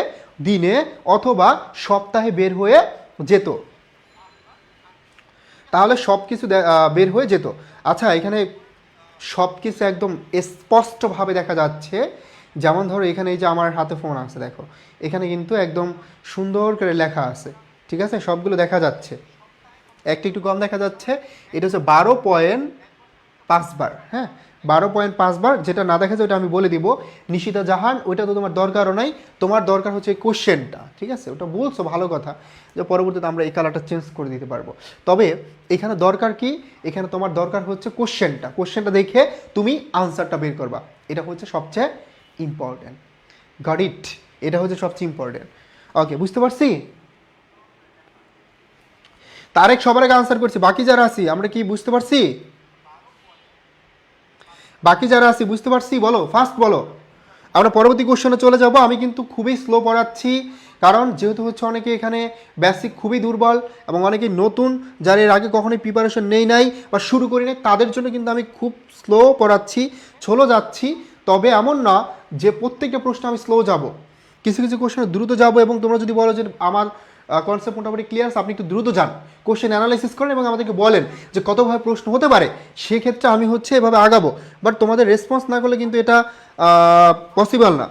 দিনে অথবা সপ্তাহে বের হয়ে যেত, তাহলে সব কিছু বের হয়ে যেত। আচ্ছা, এখানে সব কিছু একদম স্পষ্টভাবে দেখা যাচ্ছে। যেমন ধরো এখানে এই যে আমার হাতে ফোন আছে, দেখো এখানে কিন্তু একদম সুন্দর করে লেখা আছে, ঠিক আছে, সবগুলো দেখা যাচ্ছে। একটা একটু কম দেখা যাচ্ছে, এটা হচ্ছে 12.5 বার, হ্যাঁ 12.5 বার। যেটা না দেখা যায় ওটা আমি বলে দিব। নিশিতা জাহান, ওইটা তো তোমার দরকারও নাই, তোমার দরকার হচ্ছে এই কোশ্চেনটা, ঠিক আছে। ওটা বলছো ভালো কথা, যে পরবর্তীতে আমরা এই কালারটা চেঞ্জ করে দিতে পারবো। তবে এখানে দরকার কি, এখানে তোমার দরকার হচ্ছে কোশ্চেনটা, কোশ্চেনটা দেখে তুমি আনসারটা বের করবা, এটা হচ্ছে সবচেয়ে ইম্পর্টেন্ট। গট ইট, এটা হচ্ছে সবচেয়ে ইম্পর্টেন্ট। ওকে, বুঝতে পারছি। তারেক সবার আগে আনসার করছি, বাকি যারা আছি আমরা কি বুঝতে পারছি, বাকি যারা আছি বুঝতে পারছি, বলো ফার্স্ট বলো। আমরা পরবর্তী কোশ্চেনে চলে যাব। আমি কিন্তু খুবই স্লো পড়াচ্ছি, কারণ যেহেতু হচ্ছে অনেকে এখানে বেসিক খুবই দুর্বল এবং অনেকে নতুন, যারা এর আগে কখনোই প্রিপারেশন নেই নাই বা শুরু করি নাই, তাদের জন্য কিন্তু আমি খুব স্লো পড়াচ্ছি, স্লো যাচ্ছি। তবে এমন না যে প্রত্যেকটা প্রশ্ন আমি স্লো যাব, কিছু কিছু কোশ্চেনে দ্রুত যাব। এবং তোমরা যদি বলো যে আমার কনসেপ্ট মোটামুটি ক্লিয়ার, আপনি একটু দ্রুত যান, কোশ্চেন অ্যানালাইসিস করেন এবং আমাদেরকে বলেন যে কতভাবে প্রশ্ন হতে পারে, সেক্ষেত্রে আমি হচ্ছে এভাবে আগাবো। বাট তোমাদের রেসপন্স না করলে কিন্তু এটা পসিবল না।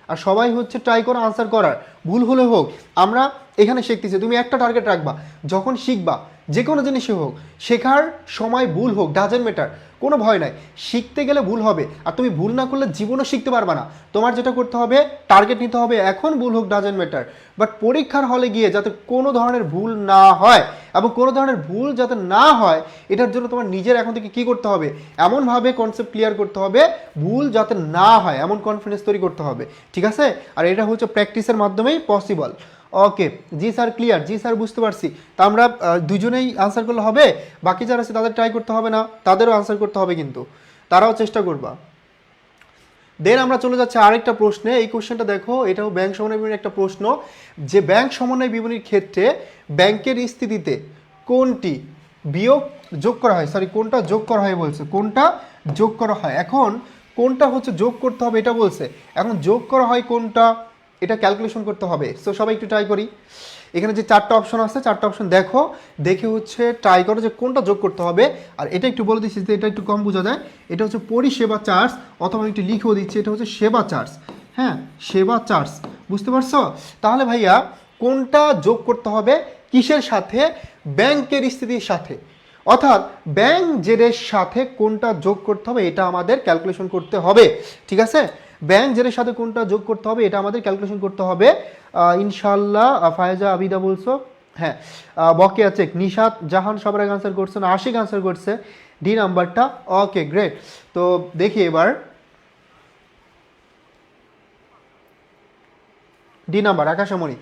আর সবাই হচ্ছে ট্রাই করো আনসার করার, ভুল হলে হোক। আমরা এখানে শিখতেছি, তুমি একটা টার্গেট রাখবা, যখন শিখবা যে কোনো জিনিসই হোক, শেখার সময় ভুল হোক ডাজেন্ট ম্যাটার, কোনো ভয় নাই। শিখতে গেলে ভুল হবে, আর তুমি ভুল না করলে জীবনও শিখতে পারবে না। তোমার যেটা করতে হবে, টার্গেট নিতে হবে, এখন ভুল হোক ডাজেন্ট ম্যাটার, বাট পরীক্ষার হলে গিয়ে যাতে কোনো ধরনের ভুল না হয়, এবং কোনো ধরনের ভুল যাতে না হয়, এটার জন্য তোমার নিজের এখন থেকে কী করতে হবে, এমনভাবে কনসেপ্ট ক্লিয়ার করতে হবে ভুল যাতে না হয়, এমন কনফিডেন্স তৈরি করতে হবে, ঠিক আছে। আর এটা হচ্ছে প্র্যাকটিসের মাধ্যমেই পসিবল। ওকে, জি স্যার ক্লিয়ার, জি স্যার বুঝতে পারছি। তা আমরা দুজনেই আনসার করলে হবে, বাকি যারা আছে তাদের ট্রাই করতে হবে না, তাদেরও আনসার করতে হবে, কিন্তু তারাও চেষ্টা করবা। দেন আমরা চলে যাচ্ছি আরেকটা প্রশ্নে। এই কোশ্চেনটা দেখো, এটাও ব্যাংক সমন্বয় বিবরণীর একটা প্রশ্ন, যে ব্যাংক সমন্বয় বিবরণীর ক্ষেত্রে ব্যাংকের স্থিতিতে কোনটি বিয়োগ যোগ করা হয়, সরি কোনটা যোগ করা হয় বলছে, কোনটা যোগ করা হয়। এখন কোনটা হচ্ছে যোগ করতে হবে এটা বলছে, এখন যোগ করা হয় কোনটা, এটা ক্যালকুলেশন করতে হবে। সো সবাই একটু ট্রাই করি। এখানে যে চারটা অপশন আছে, চারটা অপশন দেখো, দেখে হচ্ছে ট্রাই করো যে কোনটা যোগ করতে হবে। আর এটা একটু বলে দিচ্ছি যে এটা একটু কম বোঝা যায়, এটা হচ্ছে পরিষেবা চার্জ, অথবা আমি একটু লিখেও দিচ্ছি, এটা হচ্ছে সেবা চার্জ, হ্যাঁ সেবা চার্জ, বুঝতে পারছো। তাহলে ভাইয়া কোনটা যোগ করতে হবে কিসের সাথে, ব্যাংকের স্থিতির সাথে, অর্থাৎ ব্যাংক জেরের সাথে কোনটা যোগ করতে হবে এটা আমাদের ক্যালকুলেশন করতে হবে, ঠিক আছে। ব্যাংক জেরের সাথে কোনটা যোগ করতে হবে এটা আমাদের ক্যালকুলেশন করতে হবে। ইনশাল্লাহ ফায়েজা আবিদা বলছো, হ্যাঁ বকেয়া চেক, নিশাত জাহান সবার আগে আনসার করছে না, আশিক আনসার করছে ডি নাম্বারটা। Okay great. তো দেখি এবার ডি নাম্বার আকাশামণি।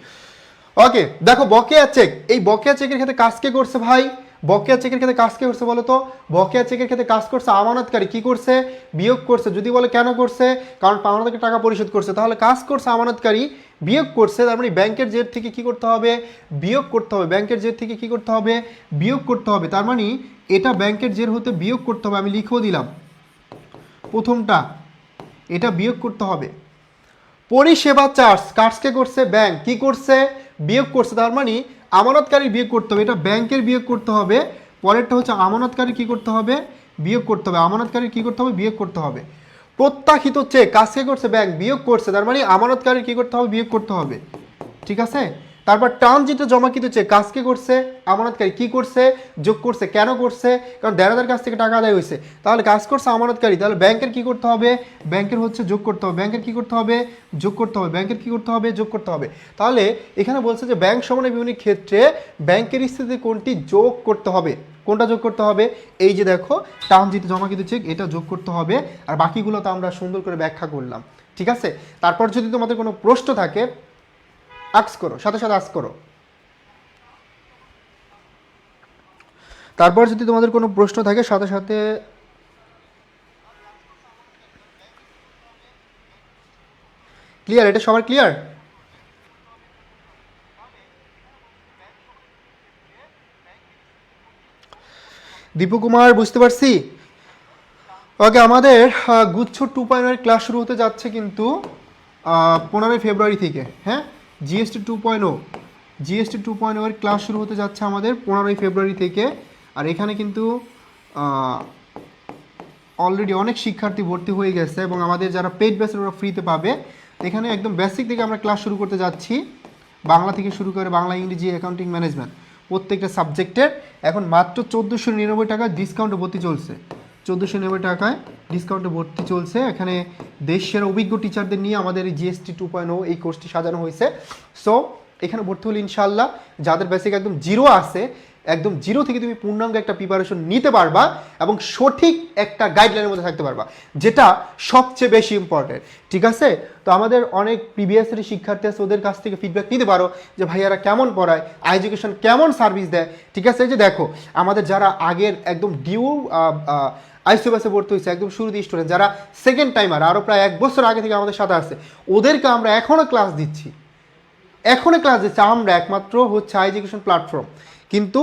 ওকে দেখো, বকেয়া চেক, এই বকেয়া চেকের ক্ষেত্রে কাজ কে করছে ভাই, বকেয়া চেকের ক্ষেত্রে কাজ কে করছে বলো তো, বকেয়া চেকের ক্ষেত্রে কাজ করছে আমানতকারী, কি করছে বিয়োগ করছে। যদি বলে কেন করছে, কারণ পাওনাদারকে টাকা পরিশোধ করছে, তাহলে কাজ করছে আমানতকারী, বিয়োগ করছে, তার মানে ব্যাংকের জের থেকে কি করতে হবে, বিয়োগ করতে হবে, ব্যাংকের জের থেকে কি করতে হবে, বিয়োগ করতে হবে। তার মানে এটা ব্যাংকের জের হতে বিয়োগ করতে হবে, আমি লিখেও দিলাম প্রথমটা, এটা বিয়োগ করতে হবে। পরিষেবা চার্জ, কাজকে করছে ব্যাংক, কি করছে বিয়োগ করছে, তার মানে আমানতকারী বিয়োগ করতে হবে, এটা ব্যাংকের বিয়োগ করতে হবে। পরেরটা হচ্ছে আমানতকারী কি করতে হবে, বিয়োগ করতে হবে, আমানতকারী কি করতে হবে, বিয়োগ করতে হবে। প্রত্যাখিত চেক, কাজকে করছে ব্যাংক, বিয়োগ করছে, তার মানে আমানতকারী কি করতে হবে, বিয়োগ করতে হবে, ঠিক আছে। তারপর ট্রানজিটে জমাকৃত চেক, কাজকে করছে আমানতকারী, কি করছে যোগ করছে, কেন করছে, কারণ দেনাদার কাছ থেকে টাকা আদায় হয়েছে, তাহলে কাজ করছে আমানতকারী, তাহলে ব্যাংকের কি করতে হবে, ব্যাংকের হচ্ছে যোগ করতে হবে, ব্যাংকের কি করতে হবে, যোগ করতে হবে, ব্যাংকের কি করতে হবে, যোগ করতে হবে। তাহলে এখানে বলছে যে ব্যাংক সমন্বয় বিবরণীর ক্ষেত্রে ব্যাংকের স্থিতিতে কোনটি যোগ করতে হবে, কোনটা যোগ করতে হবে, এই যে দেখো ট্রানজিট জমাকৃত চেক, এটা যোগ করতে হবে। আর বাকিগুলো তো আমরা সুন্দর করে ব্যাখ্যা করলাম, ঠিক আছে। তারপর যদি তোমাদের কোনো প্রশ্ন থাকে আক্স করো, সাথে সাথে আক্স করো। তারপর যদি তোমাদের কোনো প্রশ্ন থাকে সাথে সাথে ক্লিয়ার, এটা সবার ক্লিয়ার? দীপু কুমার বুঝতে পারছি। ওকে, আমাদের গুচ্ছ 2.0 ক্লাস শুরু হতে যাচ্ছে কিন্তু 15ই ফেব্রুয়ারি থেকে। হ্যাঁ, জিএসটি 2.0, জিএসটি 2.0 এর ক্লাস শুরু হতে যাচ্ছে আমাদের 15ই ফেব্রুয়ারি থেকে। আর এখানে কিন্তু অলরেডি অনেক শিক্ষার্থী ভর্তি হয়ে গেছে এবং আমাদের যারা পেইড ব্যাচের ওরা ফ্রিতে পাবে। এখানে একদম বেসিক থেকে আমরা ক্লাস শুরু করতে যাচ্ছি, বাংলা থেকে শুরু করে বাংলা, ইংরেজি, অ্যাকাউন্টিং, ম্যানেজমেন্ট প্রত্যেকটা সাবজেক্টের। এখন মাত্র 1499 টাকা ডিসকাউন্টে ভর্তি চলছে, 1499 টাকায় ডিসকাউন্টে ভর্তি চলছে। এখানে দেশের অভিজ্ঞ টিচারদের নিয়ে আমাদের এই জিএসটি 2.0 এই কোর্সটি সাজানো হয়েছে। সো এখানে ভর্তি হলে ইনশাল্লাহ যাদের বেসিক একদম জিরো আছে, একদম জিরো থেকে তুমি পূর্ণাঙ্গ একটা প্রিপারেশন নিতে পারবা এবং সঠিক একটা গাইডলাইনের মধ্যে থাকতে পারবা, যেটা সবচেয়ে বেশি ইম্পর্টেন্ট। ঠিক আছে, তো আমাদের অনেক প্রিভিয়াসের শিক্ষার্থী আছে, ওদের কাছ থেকে ফিডব্যাক নিতে পারো যে ভাইয়ারা কেমন পড়ায়, এডুকেশন কেমন সার্ভিস দেয়। ঠিক আছে, এই যে দেখো আমাদের যারা আগের একদম ডিউ আইসিইউ ব্যাচে ভর্তি হয়েছে, একদম শুরুতে স্টুডেন্ট, যারা সেকেন্ড টাইমার আরও প্রায় 1 বছর আগে থেকে আমাদের সাথে আছে, ওদেরকে আমরা এখনও ক্লাস দিচ্ছি, আমরা একমাত্র হচ্ছে এডুকেশন প্ল্যাটফর্ম। কিন্তু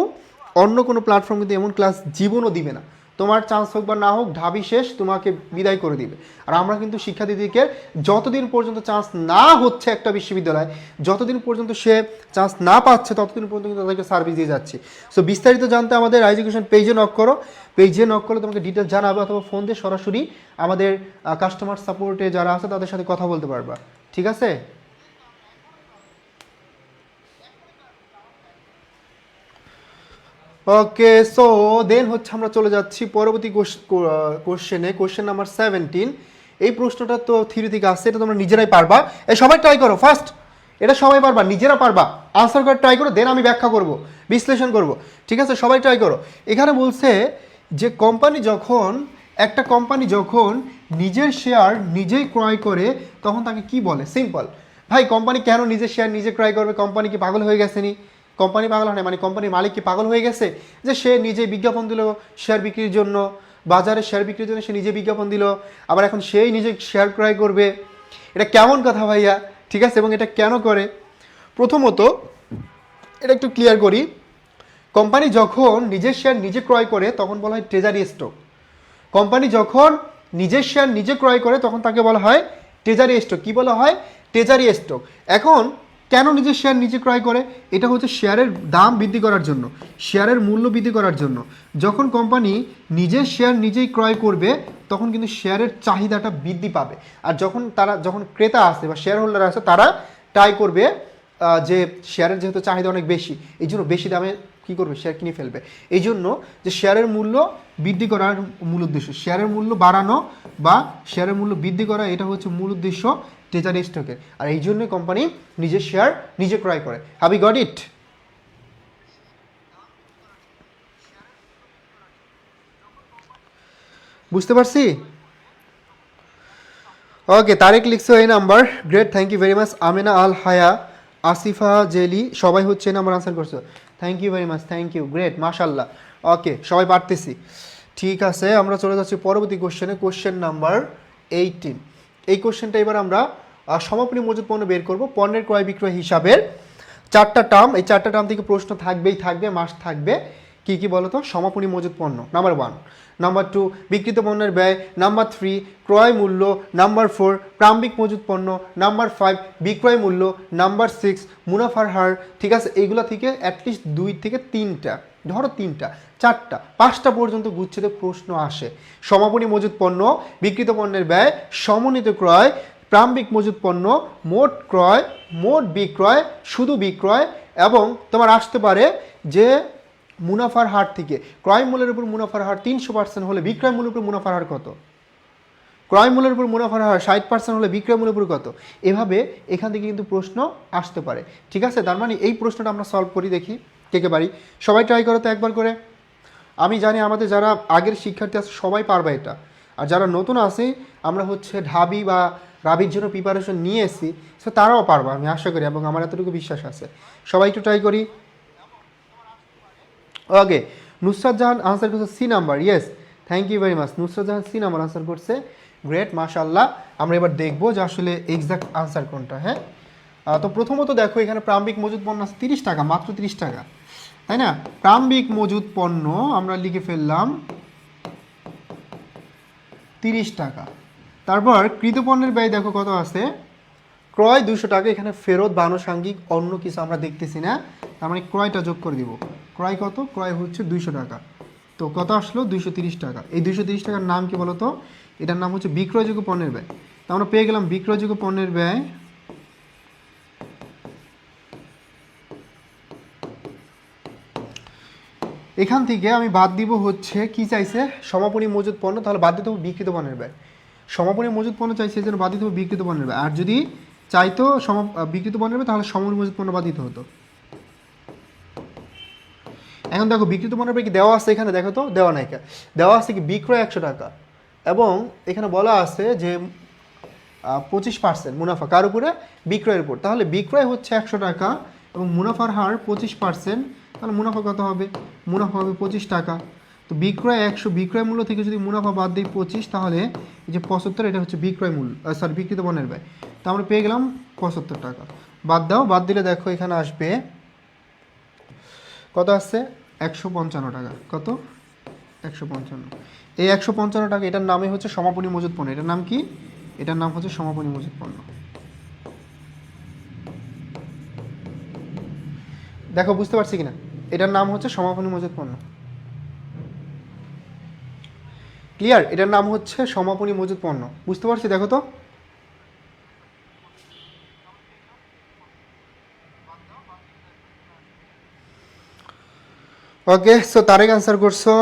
অন্য কোনো প্ল্যাটফর্ম কিন্তু এমন ক্লাস জীবনও দিবে না। তোমার চান্স হোক বা না হোক, ঢাবি শেষ, তোমাকে বিদায় করে দিবে। আর আমরা কিন্তু শিক্ষার্থীদেরকে যতদিন পর্যন্ত চান্স না হচ্ছে একটা বিশ্ববিদ্যালয়, যতদিন পর্যন্ত সে চান্স না পাচ্ছে, ততদিন পর্যন্ত কিন্তু তাদেরকে সার্ভিস দিয়ে যাচ্ছি। সো বিস্তারিত জানতে আমাদের এডুকেশন পেজে নক করো, পেজে নক করলে তোমাকে ডিটেলস জানাবে, অথবা ফোন দিয়ে সরাসরি আমাদের কাস্টমার সাপোর্টে যারা আছে তাদের সাথে কথা বলতে পারবা। ঠিক আছে, ওকে। সো দেন হচ্ছে আমরা চলে যাচ্ছি পরবর্তী কোশ্চেনে, কোশ্চেন নাম্বার 17। এই প্রশ্নটা তো থিওরি থেকে আসছে, এটা তোমরা নিজেরাই পারবা। এই সবাই ট্রাই করো ফার্স্ট, এটা সবাই পারবা, নিজেরা পারবা, আনসার করে ট্রাই করো, দেন আমি ব্যাখ্যা করব, বিশ্লেষণ করব। ঠিক আছে, সবাই ট্রাই করো। এখানে বলছে যে একটা কোম্পানি যখন নিজের শেয়ার নিজেই ক্রয় করে তখন তাকে কি বলে? সিম্পল ভাই, কোম্পানি কেন নিজের শেয়ার নিজে ক্রয় করবে? কোম্পানি কি পাগল হয়ে গেছে নি? কোম্পানি পাগল হয় না, মানে কোম্পানির মালিক কি পাগল হয়ে গেছে যে সে নিজে বিজ্ঞাপন দিল শেয়ার বিক্রির জন্য, বাজারে শেয়ার বিক্রির জন্য সে নিজে বিজ্ঞাপন দিল, আবার এখন সেই নিজে শেয়ার ক্রয় করবে? এটা কেমন কথা ভাইয়া? ঠিক আছে, এবং এটা কেন করে? প্রথমত এটা একটু ক্লিয়ার করি। কোম্পানি যখন নিজের শেয়ার নিজে ক্রয় করে তখন বলা হয় ট্রেজারি স্টক। কোম্পানি যখন নিজের শেয়ার নিজে ক্রয় করে তখন তাকে বলা হয় ট্রেজারি স্টক। কি বলা হয়? Treasury stock. এখন কেন নিজের শেয়ার নিজে ক্রয় করে? এটা হচ্ছে শেয়ারের দাম বৃদ্ধি করার জন্য, শেয়ারের মূল্য বৃদ্ধি করার জন্য। যখন কোম্পানি নিজের শেয়ার নিজেই ক্রয় করবে তখন কিন্তু শেয়ারের চাহিদাটা বৃদ্ধি পাবে। আর যখন ক্রেতা আসে বা শেয়ার হোল্ডার আসে, তারা ট্রাই করবে যে শেয়ারের যেহেতু চাহিদা অনেক বেশি, এই জন্য বেশি দামে কী করবে? শেয়ার কিনে ফেলবে। এই জন্য যে শেয়ারের মূল্য বৃদ্ধি করার মূল উদ্দেশ্য, শেয়ারের মূল্য বাড়ানো বা শেয়ারের মূল্য বৃদ্ধি করা, এটা হচ্ছে মূল উদ্দেশ্য ট্রেজারি স্টকের। আর এই জন্যই কোম্পানি নিজের শেয়ার নিজে ক্রয় করে। Have you got it? বুঝতে পারছি? ওকে, তারেক লিখছো এই number, great, thank you very much. Amina Al Haya, Asifa Jeli, সবাই হচ্ছে এই নাম্বার আনসার করছো, thank you very much, thank you, great, মাশাল্লাহ। ওকে, সবাই পারতেছি। ঠিক আছে, আমরা চলে যাচ্ছি পরবর্তী কোশ্চেনে, কোশ্চেন নাম্বার 18। এই কোশ্চেনটা এবার আমরা সমাপনী মজুত পণ্য বের করব, পণ্যের ক্রয় বিক্রয় হিসাবের 4টা টার্ম। এই 4টা টার্ম থেকে প্রশ্ন থাকবেই থাকবে, মাস্ট থাকবে। কি কি বলতো? সমাপনী মজুত পণ্য নাম্বার 1, নাম্বার 2 বিক্রিত পণ্যের ব্যয়, নাম্বার 3 ক্রয় মূল্য, নাম্বার 4 প্রারম্ভিক মজুত পণ্য, নাম্বার 5 বিক্রয় মূল্য, নাম্বার 6 মুনাফার হার। ঠিক আছে, এইগুলো থেকে অ্যাটলিস্ট 2 থেকে 3টা, ধরো 3টা, 4টা, 5টা পর্যন্ত গুচ্ছেতে প্রশ্ন আসে। সমাপনী মজুত পণ্য, বিক্রিত পণ্যের ব্যয়, সমন্বিত ক্রয়, প্রারম্ভিক মজুত পণ্য, মোট ক্রয়, মোট বিক্রয়, শুধু বিক্রয়, এবং তোমার আসতে পারে যে মুনাফার হার থেকে। ক্রয় মূল্যের উপর মুনাফার হার 300% হলে বিক্রয় মূল্যের উপর মুনাফার হার কত? ক্রয় মূল্যের উপর মুনাফার হার 60% হলে বিক্রয় মূল্যের উপর কত? এভাবে এখান থেকে কিন্তু প্রশ্ন আসতে পারে। ঠিক আছে, তার মানে এই প্রশ্নটা আমরা সলভ করি, দেখি কে কে পারি। সবাই ট্রাই করো তো একবার করে। আমি জানি আমাদের যারা আগের শিক্ষার্থী আছে সবাই পারবে এটা, আর যারা নতুন আছে আমরা হচ্ছে ঢাবি বা রাবির জন্য প্রিপারেশন নিয়ে এসেছি, সো তারাও পারবো আমি আশা করি, এবং আমার এতটুকু বিশ্বাস আছে। সবাই একটু ট্রাই করি। ওকে, নুসরাত জাহান আনসার করছে C number. Yes, thank you very much. Nusrat Jahan C number answer করছে, গ্রেট, মাশাআল্লাহ। আমরা এবার দেখবো যে আসলে এক্সাক্ট আনসার কোনটা। হ্যাঁ, তো প্রথমত দেখো এখানে প্রারম্ভিক মজুদ পণ্য আছে 30 টাকা, মাত্র 30 টাকা, তাই না? প্রারম্ভিক মজুদ পণ্য আমরা লিখে ফেললাম 30 টাকা। তারপর কৃতপণ্যের ব্যয় দেখো কত আছে, ক্রয় 200 টাকা, এখানে ফেরত বা আনুষঙ্গিক অন্য কিছু আমরা দেখতেছি না, তার মানে ক্রয়টা যোগ করে দিব। ক্রয় কত? ক্রয় হচ্ছে 200 টাকা, তো কত আসলো? 230 টাকা। এই 230 টাকার নাম কি বলো তো? এটার নাম হচ্ছে বিক্রয়যোগ্য পণ্যের ব্যয়। তো আমরা পেয়ে গেলাম বিক্রয়যোগ্য পণ্যের ব্যয় এখান থেকে আমি বাদ দিব হচ্ছে কি চাইছে, সমাপনী মজুদ পণ্য, তাহলে বাদ দিতে হবে বিক্রিত পণ্যের ব্যয়। সমাপনী মজুদ পণ্য চাইছে এই জন্য বাদ দিতে হবে বিক্রিত পণ্যের ব্যয়। আর যদি চাইতো বিক্রিত পণ্যের ব্যয়, তাহলে সমাপনী মজুদ পণ্য বাদ দিতে হতো। এখন দেখো বিক্রিত পণ্যের ব্যয় কি দেওয়া আছে এখানে? দেখো তো, দেওয়া নাই। দেওয়া আছে কি বিক্রয় 100 টাকা, এবং এখানে বলা আছে যে 25% মুনাফা কার উপরে? বিক্রয়ের উপর। তাহলে বিক্রয় হচ্ছে 100 টাকা এবং মুনাফার হার 25%, তাহলে মুনাফা কত হবে? মুনাফা হবে 25 টাকা। তো বিক্রয় 100, বিক্রয় মূল্য থেকে যদি মুনাফা বাদ দিই 25, তাহলে এই যে 75, এটা হচ্ছে বিক্রয় মূল্য, সরি বিক্রিত পণ্যের ব্যয়। তো আমরা পেয়ে গেলাম 75 টাকা। বাদ দাও, বাদ দিলে দেখো এখানে আসবে কত আসছে? 155 টাকা। কত? 155। এই 155 টাকা, এটার নামই হচ্ছে সমাপনী মজুদ পণ্য। এটার নাম কি? এটার নাম হচ্ছে সমাপনী মজুদ পণ্য। দেখো বুঝতে পারছি কিনা? এটার নাম হচ্ছে সমাপনী মজুদ পণ্য। ক্লিয়ার? এটার নাম হচ্ছে সমাপনী মজুদ পণ্য। বুঝতে পারছি? দেখো তো, ওকে। সো তারেক আনসার করছো,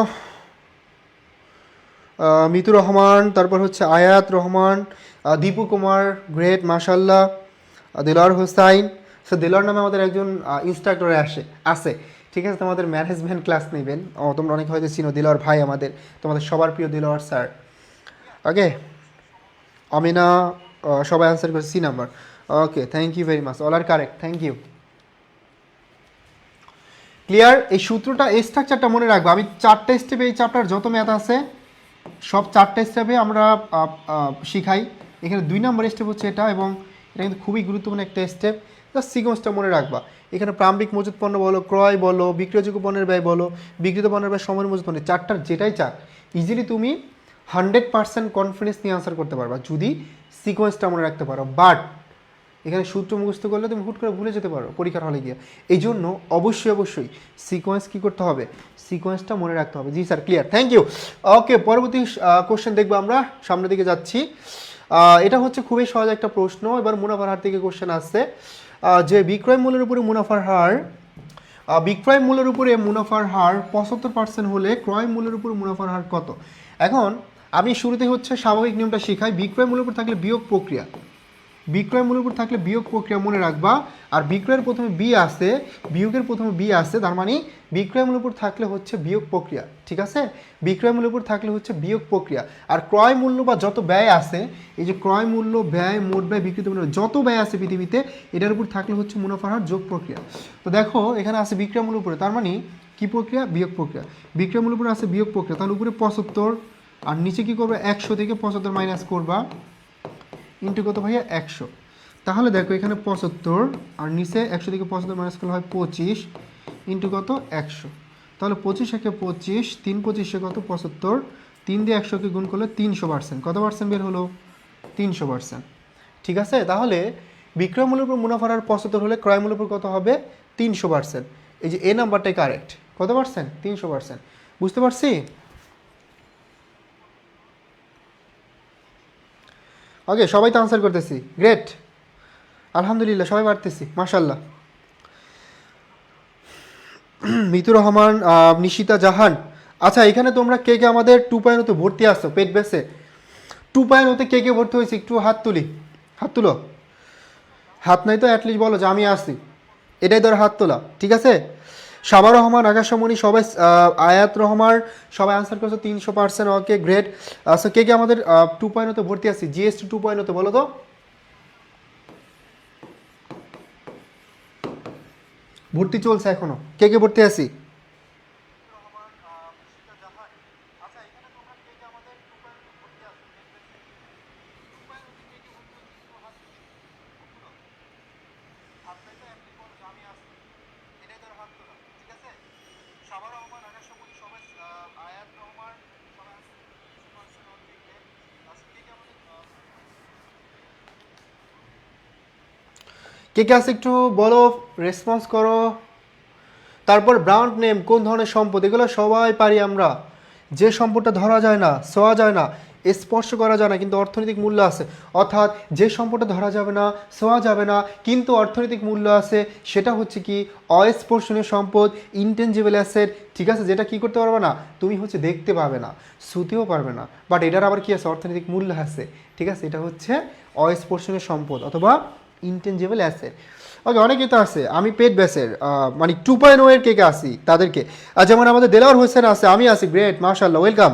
মিতুর রহমান, তারপর হচ্ছে আয়াত রহমান, দীপু কুমার, গ্রেট, মাশাল্লাহ, দিলওয়ার হোসাইন। সো দিলওয়ার নামে আমাদের একজন ইনস্ট্রাক্টরে আছে, ঠিক আছে? তোমাদের ম্যানেজমেন্ট ক্লাস নেবেন, তোমরা অনেকে হয়তো চিনো, দিলওয়ার ভাই আমাদের, তোমাদের সবার প্রিয় দিলওয়ার স্যার। ওকে, আমিনা, সবাই আনসার করছে C number. Okay, thank you very much, all are correct, thank you. Clear? এই সূত্রটা, এই স্ট্রাকচারটা মনে রাখবো। আমি 4টে স্টেপে এই চ্যাপ্টার যত ম্যাথ আছে সব 4টে স্টেপে আমরা শিখাই। এখানে 2 নম্বর স্টেপ হচ্ছে এটা, এবং এটা কিন্তু খুবই গুরুত্বপূর্ণ একটা স্টেপ। জাস্ট সিকোয়েন্সটা মনে রাখবা। এখানে প্রারম্ভিক মজুদ পণ্য বলো, ক্রয় বলো, বিক্রয়যোগ্য পণ্যের ব্যয় বলো, বিক্রিত পণ্যের ব্যয়, সময়ের মজুদ পণ্য, 4টার যেটাই চাক ইজিলি তুমি 100% কনফিডেন্স নিয়ে আনসার করতে পারবা যদি সিকোয়েন্সটা মনে রাখতে পারো। বাট এখানে সূত্র মুখস্থ করলে তুমি হুট করে ভুলে যেতে পারো পরীক্ষার হলে গিয়ে। এই জন্য অবশ্যই সিকোয়েন্স কী করতে হবে? সিকোয়েন্সটা মনে রাখতে হবে। জি স্যার, ক্লিয়ার, থ্যাংক ইউ। ওকে, পরবর্তী কোশ্চেন দেখবো আমরা, সামনের দিকে যাচ্ছি। এটা হচ্ছে খুবই সহজ একটা প্রশ্ন। এবার মুনাফার হার থেকে কোশ্চেন আসছে যে বিক্রয় মূল্যের উপরে মুনাফার হার, বিক্রয় মূল্যের উপরে মুনাফার হার 75% হলে ক্রয় মূল্যের উপর মুনাফার হার কত? এখন আমি শুরুতে হচ্ছে স্বাভাবিক নিয়মটা শিখাই। বিক্রয় মূল্যের উপর থাকলে বিয়োগ প্রক্রিয়া, বিক্রয় মূল্যের উপর থাকলে বিয়োগ প্রক্রিয়া মনে রাখবা। আর বিক্রয়ের প্রথমে বি আছে, বিয়োগের প্রথমে বি আছে, তার মানে বিক্রয় মূল্যের উপর থাকলে হচ্ছে বিয়োগ প্রক্রিয়া, ঠিক আছে? বিক্রয় মূল্যের উপর থাকলে হচ্ছে বিয়োগ প্রক্রিয়া। আর ক্রয় মূল্য বা যত ব্যয় আছে, এই যে ক্রয় মূল্য, ব্যয়, মোট ব্যয়, বিক্রিত মূল্য, যত ব্যয় আছে পৃথিবীতে, এটার উপর থাকলে হচ্ছে মুনাফার হার যোগ প্রক্রিয়া। তো দেখো এখানে আছে বিক্রয় মূল্যের উপরে, তার মানে কি প্রক্রিয়া? বিয়োগ প্রক্রিয়া। বিক্রয় মূল্যের উপরে আছে বিয়োগ প্রক্রিয়া, তাহলে উপরে 75, আর নিচে কি করবে? 100 থেকে 75 মাইনাস করবা, ইন্টু কত ভাইয়া? 100। তাহলে দেখো এখানে 75, আর নিচে 100 থেকে 75 মাইনাস করলে হয় 25, ইন্টু কত? 100। তাহলে 25 একে 25, 3 25 কত? 75, 3 দিয়ে 100কে গুণ করলে 300%। কত পার্সেন্ট বের হলো? 300%। ঠিক আছে? তাহলে বিক্রয় মূল্যের উপর মুনাফার হার 75 হলে ক্রয় মূল্যের উপর কত হবে? 300%। এই যে এ নাম্বারটাই কারেক্ট। কত পার্সেন্ট? 300%। বুঝতে পারছি? ওকে, সবাই তো আনসার করতেছি, গ্রেট, আলহামদুলিল্লাহ, সবাই পারতেছি, মাশাল্লাহ। মিতুর রহমান, নিশিতা জাহান। আচ্ছা, এখানে তোমরা কে কে আমাদের 2.0 ভর্তি আসছো পেট বেসে? 2.0 কে কে ভর্তি হয়েছে একটু হাত তুলি, হাত তুলো। হাত নাই তো অ্যাটলিস্ট বলো যে আমি আসি, এটাই ধর হাত তোলা, ঠিক আছে? সাবা রহমান, আকাশমণি, সবাই, আয়াত রহমান, সবাই আনসার করছো 300%। ওকে, গ্রেট। আচ্ছা, কে কে আমাদের 2.0 ভর্তি আসছি? জিএসটি 2.0 বলো তো। ভর্তি চলছে এখনো, কে কে ভর্তি আছি? কে কে আছে একটু বলো, রেসপন্স করো। তারপর ব্র্যান্ড নেম, কোন ধরনের সম্পদ, এগুলো সবাই পারি আমরা। যে সম্পদটা ধরা যায় না, ছোঁয়া যায় না, স্পর্শ করা যায় না কিন্তু অর্থনৈতিক মূল্য আছে, অর্থাৎ যে সম্পদটা ধরা যাবে না, ছোঁয়া যাবে না কিন্তু অর্থনৈতিক মূল্য আছে, সেটা হচ্ছে কি অস্পর্শনীয় সম্পদ, ইনটেনজিবল অ্যাসেট। ঠিক আছে, যেটা কি করতে পারবে না, তুমি হচ্ছে দেখতে পাবে না, ছুঁতেও পারবে না, বাট এটার আবার কি আছে, অর্থনৈতিক মূল্য আছে। ঠিক আছে, এটা হচ্ছে অস্পর্শনীয় সম্পদ অথবা ইনটেনজিবল অ্যাসেট। ওকে, অনেকেই তো আছে, আমি পেড ব্যাচের মানে 2.0 এর কে কে আসি তাদেরকে, যেমন আমাদের দেলাওয়ার হোসেন আছে, আমি আছি, গ্রেট, মাশাআল্লাহ, ওয়েলকাম।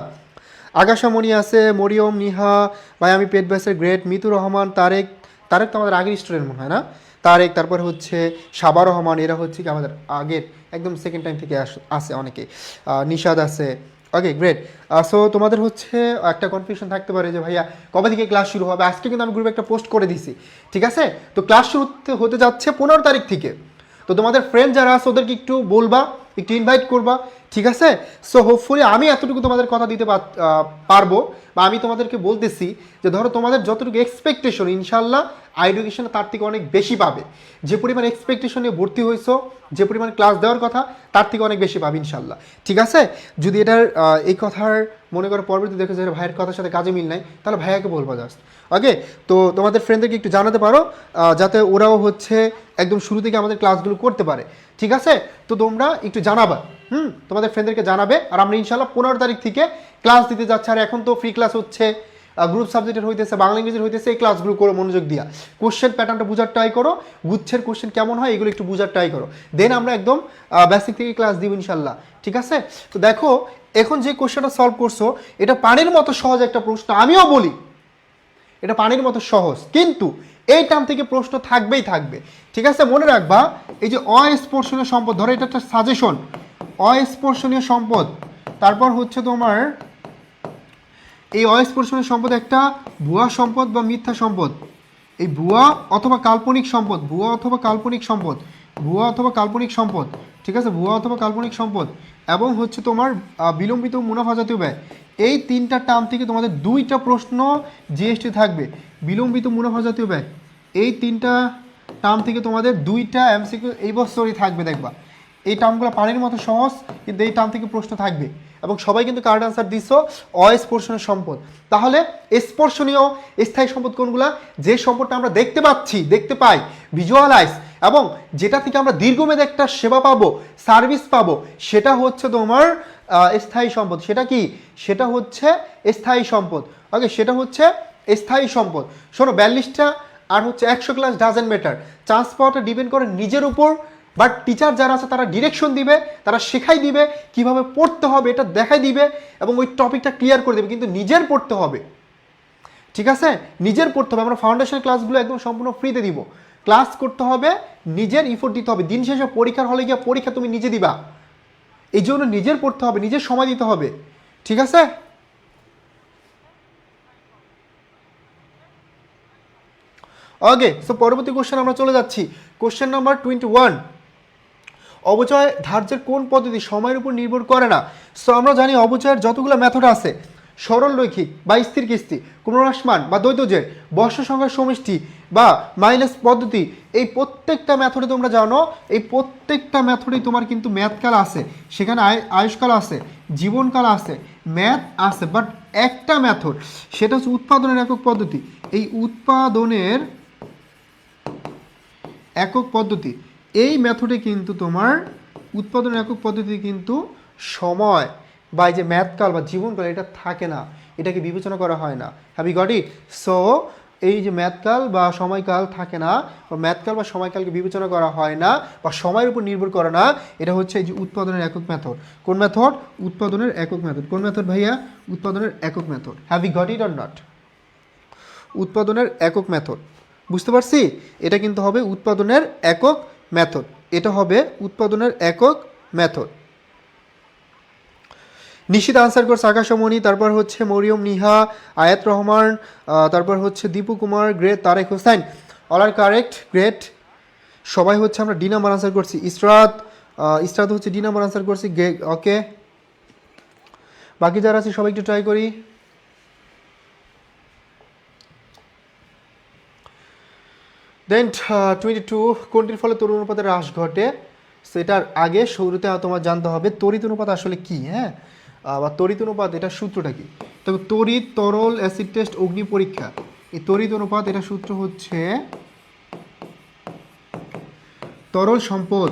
আগাশা মণি আছে, মরিয়ম, নিহা, ভাই আমি পেড ব্যাচের, গ্রেট। মিতুর রহমান, তারেক, তারেক তো আমাদের আগের স্টুডেন্ট মনে হয় না, তারেক, তারপর হচ্ছে সাবা রহমান, এরা হচ্ছে কি আমাদের আগের একদম সেকেন্ড টাইম থেকে আসে অনেকে, নিশাদ আছে। ওকে, গ্রেট। সো তোমাদের হচ্ছে একটা কনফিউশন থাকতে পারে যে ভাইয়া কবে থেকে ক্লাস শুরু হবে। আজকে কিন্তু আমি গ্রুপে একটা পোস্ট করে দিছি, ঠিক আছে? তো ক্লাস শুরু হতে যাচ্ছে 15 তারিখ থেকে। তো তোমাদের ফ্রেন্ড যারা আছে ওদেরকে একটু বলবা, একটু ইনভাইট করবা, ঠিক আছে? সো হোপফুলি আমি এতটুকু তোমাদের কথা দিতে পারবো, বা আমি তোমাদেরকে বলতেছি যে ধরো তোমাদের যতটুকু এক্সপেকটেশন, ইনশাল্লাহ এডুকেশন তার থেকে অনেক বেশি পাবে। যে পরিমাণ এক্সপেকটেশন নিয়ে ভর্তি হয়েছো, যে পরিমাণ ক্লাস দেওয়ার কথা, তার থেকে অনেক বেশি পাবে ইনশাল্লাহ, ঠিক আছে? যদি এটার এই কথার মনে করো পরবর্তী দেখো যে ভাইয়ের কথার সাথে কাজে মিল নাই, তাহলে ভাইয়াকে বলবো জাস্ট। ওকে, তো তোমাদের ফ্রেন্ডদেরকে একটু জানাতে পারো, যাতে ওরাও হচ্ছে একদম শুরু থেকে আমাদের ক্লাসগুলো করতে পারে, ঠিক আছে? তো তোমরা একটু জানাবা, তোমাদের ফ্রেন্ডদেরকে জানাবে। আর আমরা ইনশাল্লাহ 15 তারিখ থেকে ক্লাস দিতে যাচ্ছি। আর এখন তো ফ্রি ক্লাস হচ্ছে, গ্রুপ সাবজেক্টের হইতেছে, বাংলা ইংরেজির হইতেছে, এই ক্লাসগুলো করো, মনোযোগ দিয়া কোশ্চেন প্যাটার্নটা বোঝার ট্রাই করো, গুচ্ছের কোশ্চেন কেমন হয় এগুলো একটু বোঝার ট্রাই করো, দেন আমরা একদম বেসিক থেকে ক্লাস দিব ইনশাল্লাহ, ঠিক আছে? তো দেখো এখন যে কোশ্চেনটা সলভ করছো, এটা পানির মতো সহজ একটা প্রশ্ন, আমিও বলি এটা পানির মতো সহজ, কিন্তু এই টার্ম থেকে প্রশ্ন থাকবেই থাকবে, ঠিক আছে? মনে রাখবা, এই যে অস্পর্শনীয় সম্পদ, ধরো এটা একটা সাজেশন, অস্পর্শনীয় সম্পদ, তারপর হচ্ছে তোমার এই অস্পর্শনীয় সম্পদ একটা ভুয়া সম্পদ বা মিথ্যা সম্পদ, এই ভুয়া অথবা কাল্পনিক সম্পদ, ভুয়া অথবা কাল্পনিক সম্পদ, ভুয়া অথবা কাল্পনিক সম্পদ, ঠিক আছে? ভুয়া অথবা কাল্পনিক সম্পদ, এবং হচ্ছে তোমার বিলম্বিত মুনাফা জাতীয় ব্যয়। এই তিনটা টার্ম থেকে তোমাদের দুইটা প্রশ্ন জিএসটি থাকবে, বিলম্বিত মুনাফা জাতীয় ব্যয়, এই তিনটা টার্ম থেকে তোমাদের দুইটা এমসিকিউ এই বছরই থাকবে, দেখবা এই টার্মগুলো পানির মতো সহজ, কিন্তু এই টার্ম থেকে প্রশ্ন থাকবে এবং সবাই কিন্তু কারেক্ট আনসার দিচ্ছ অস্পর্শনীয় সম্পদ। তাহলে স্পর্শনীয় স্থায়ী সম্পদ কোনগুলা? যে সম্পদটা আমরা দেখতে পাচ্ছি, দেখতে পাই, ভিজুয়ালাইজ, এবং যেটা থেকে আমরা দীর্ঘমেয়াদে একটা সেবা পাবো, সার্ভিস পাবো, সেটা হচ্ছে তোমার স্থায়ী সম্পদ। সেটা কি? সেটা হচ্ছে স্থায়ী সম্পদ। ওকে, সেটা হচ্ছে স্থায়ী সম্পদ। শোনো, 42টা আর হচ্ছে 100 ক্লাস ডাজেন্ট ম্যাটার, চান্স পাওয়াটা ডিপেন্ড করে নিজের উপর, বাট টিচার যারা আছে তারা ডিরেকশন দিবে, তারা শেখাই দিবে কিভাবে পড়তে হবে, এটা দেখাই দিবে এবং ওই টপিকটা ক্লিয়ার করে দেবে, কিন্তু নিজের পড়তে হবে, ঠিক আছে? নিজের পড়তে হবে। আমরা ফাউন্ডেশন ক্লাসগুলো একদম সম্পূর্ণ ফ্রিতে দিব, ক্লাস করতে হবে, নিজের ইফোর্ট দিতে হবে, দিন শেষে পরীক্ষার হলে গিয়ে পরীক্ষা তুমি নিজে দিবা, এই জন্য নিজের পড়তে হবে, নিজের সময় দিতে হবে, ঠিক আছে? ওকে, সো পরবর্তী কোশ্চেন আমরা চলে যাচ্ছি, কোশ্চেন নাম্বার 21। অবচয় ধার্যের কোন পদ্ধতি সময়ের উপর নির্ভর করে না? সো আমরা জানি অবচয়ের যতগুলো মেথড আছে, সরল রৈখিক বা স্থির কিস্তি, ক্রমহ্রাসমান বা দ্বৈতজের, বর্ষ সংখ্যার সমষ্টি বা মাইনাস পদ্ধতি, এই প্রত্যেকটা মেথডে তোমরা জানো, এই প্রত্যেকটা মেথডেই তোমার কিন্তু ম্যাথকাল আছে, সেখানে আয়ুষ্কাল আছে, জীবনকাল আছে, ম্যাথ আছে, বাট একটা মেথড, সেটা হচ্ছে উৎপাদনের একক পদ্ধতি। এই উৎপাদনের একক পদ্ধতি, এই মেথডে কিন্তু তোমার উৎপাদনের একক পদ্ধতি কিন্তু সময় বা এই যে ম্যাথকাল বা জীবনকাল এটা থাকে না, এটাকে বিবেচনা করা হয় না। Have you got it? So এই যে ম্যাথকাল বা সময়কাল থাকে না, বা ম্যাথকাল বা সময়কালকে বিবেচনা করা হয় না বা সময়ের উপর নির্ভর করে না, এটা হচ্ছে এই যে উৎপাদনের একক মেথড। কোন মেথড? উৎপাদনের একক মেথড। কোন মেথড ভাইয়া? উৎপাদনের একক method. Have you got it or not? উৎপাদনের একক মেথড, বুঝতে পারছি? এটা কিন্তু হবে উৎপাদনের একক মেথড। এটা হবে উৎপাদনের একক মেথড। নিশিত আনসার করছে আকাশমণি, তারপর হচ্ছে মরিয়ম নিহা, আয়াত রহমান, তারপর হচ্ছে Dipu Kumar, great, Tarique Hossain, all are correct, great. সবাই হচ্ছে আমরা ডি নাম্বার আনসার করছি। ইসরাত হচ্ছে ডি নাম্বার আনসার করছি, ওকে। বাকি যারা আছে সবাই একটু ট্রাই করি। দেন 22, কোনটির ফলে তড়িৎ অনুপাতের হ্রাস ঘটে? সেটার আগে শুরুতে তোমার জানতে হবে তড়িৎ অনুপাত আসলে কি, হ্যাঁ, বা তড়িৎ অনুপাত এটার সূত্রটা কি। তবে তড়িৎ, তরল, অ্যাসিড টেস্ট, অগ্নি পরীক্ষা, এই তড়িৎ অনুপাত এটা সূত্র হচ্ছে তরল সম্পদ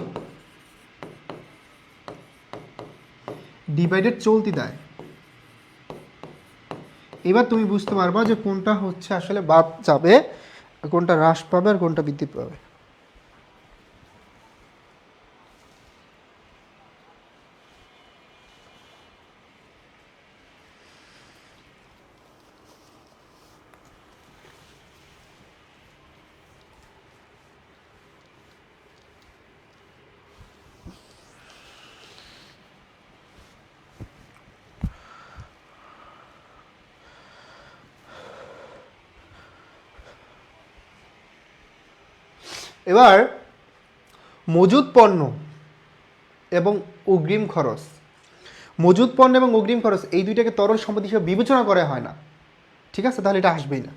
ডিভাইডেড চলতি দায়। এবার তুমি বুঝতে পারবা যে কোনটা হচ্ছে আসলে বাদ যাবে, কোনটা হ্রাস পাবে আর কোনটা বৃদ্ধি পাবে। এবার মজুদ পণ্য এবং অগ্রিম খরচ, মজুদ পণ্য এবং অগ্রিম খরচ এই দুইটাকে তরল সম্পদ হিসেবে বিবেচনা করা হয় না, ঠিক আছে, তাহলে এটা আসবেই না।